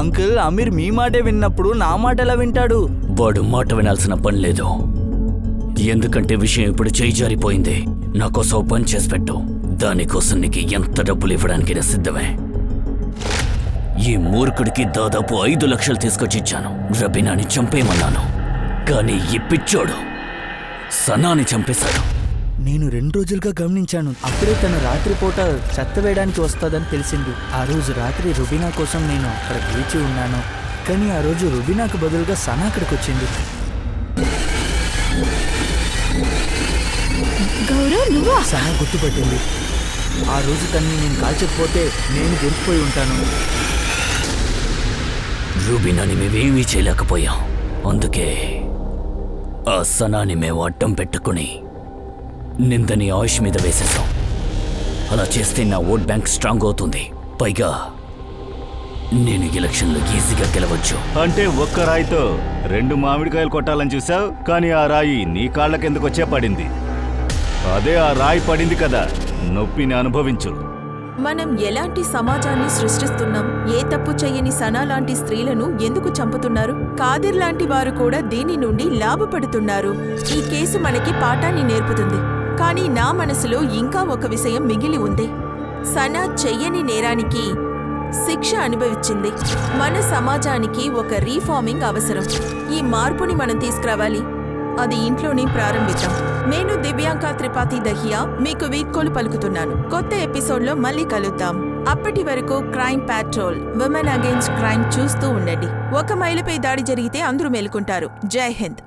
అంకుల్, అమీర్ మీ మాటే విన్నప్పుడు నా మాట ఎలా వింటాడు? వాడు మాట వినాల్సిన పని లేదు. ఎందుకంటే విషయం ఇప్పుడు చేయి జారిపోయింది. నాకోసం పని చేసి పెట్టు. దానికోసం నీకు ఎంత డబ్బులు ఇవ్వడానికైనా సిద్ధమే. ఈ మూర్ఖుడికి దాదాపు 5 లక్షలు తీసుకొచ్చి ఇచ్చాను. రబీనాని చంపేయమన్నాను, కానీ ఈ పిచ్చోడు సనాని చంపేశాడు. నేను 2 రోజులుగా గమనించాను. అప్పుడే తను రాత్రిపూట చెత్త వేయడానికి వస్తుందని తెలిసింది. ఆ రోజు రాత్రి రుబీనా కోసం నేను అక్కడ వేచి ఉన్నాను, కానీ ఆ రోజు రుబీనాకు బదులుగా సనా అక్కడికి వచ్చింది. గౌరవ్ నువ్వా? సనా గుర్తుపట్టింది. ఆ రోజు తన్ని నేను కాల్చకపోతే నేను దొరికిపోయి ఉంటాను. రూబీనాని మేమేమీ చేయలేకపోయాం. అందుకే ఆ సనాని మేము అడ్డం పెట్టుకుని నిందని ఆయుష్ మీద వేసేసాం. అలా చేస్తే నా ఓట్ బ్యాంక్ స్ట్రాంగ్ అవుతుంది. పైగా నేను ఎలక్షన్లో ఈజీగా గెలవచ్చు. అంటే ఒక్క రాయితో 2 మామిడికాయలు కొట్టాలని చూసావు, కానీ ఆ రాయి నీ కాళ్ళకెందుకొచ్చే పడింది. అదే ఆ రాయి పడింది కదా, నొప్పిని అనుభవించు. మనం ఎలాంటి సమాజాన్ని సృష్టిస్తున్నాం? ఏ తప్పు చెయ్యని సనా లాంటి స్త్రీలను ఎందుకు చంపుతున్నారు? కాదిర్ లాంటి వారు కూడా దీని నుండి లాభపడుతున్నారు. ఈ కేసు మనకి పాఠాన్ని నేర్పుతుంది. కానీ నా మనసులో ఇంకా ఒక విషయం మిగిలి ఉంది. సనా చెయ్యని నేరానికి శిక్ష అనుభవించింది. మన సమాజానికి ఒక రీఫార్మింగ్ అవసరం. ఈ మార్పుని మనం తీసుకురావాలి. అది ఇంట్లోనే ప్రారంభిద్దాం. నేను దివ్యాంక త్రిపాఠి దహియా మీకు వీడ్కోలు పలుకుతున్నాను. కొత్త ఎపిసోడ్లో మళ్ళీ కలుద్దాం. అప్పటి వరకు crime patrol, women against crime చూస్తూ ఉండండి. ఒక మహిళపై దాడి జరిగితే అందరూ మేలుకుంటారు. జై హింద్.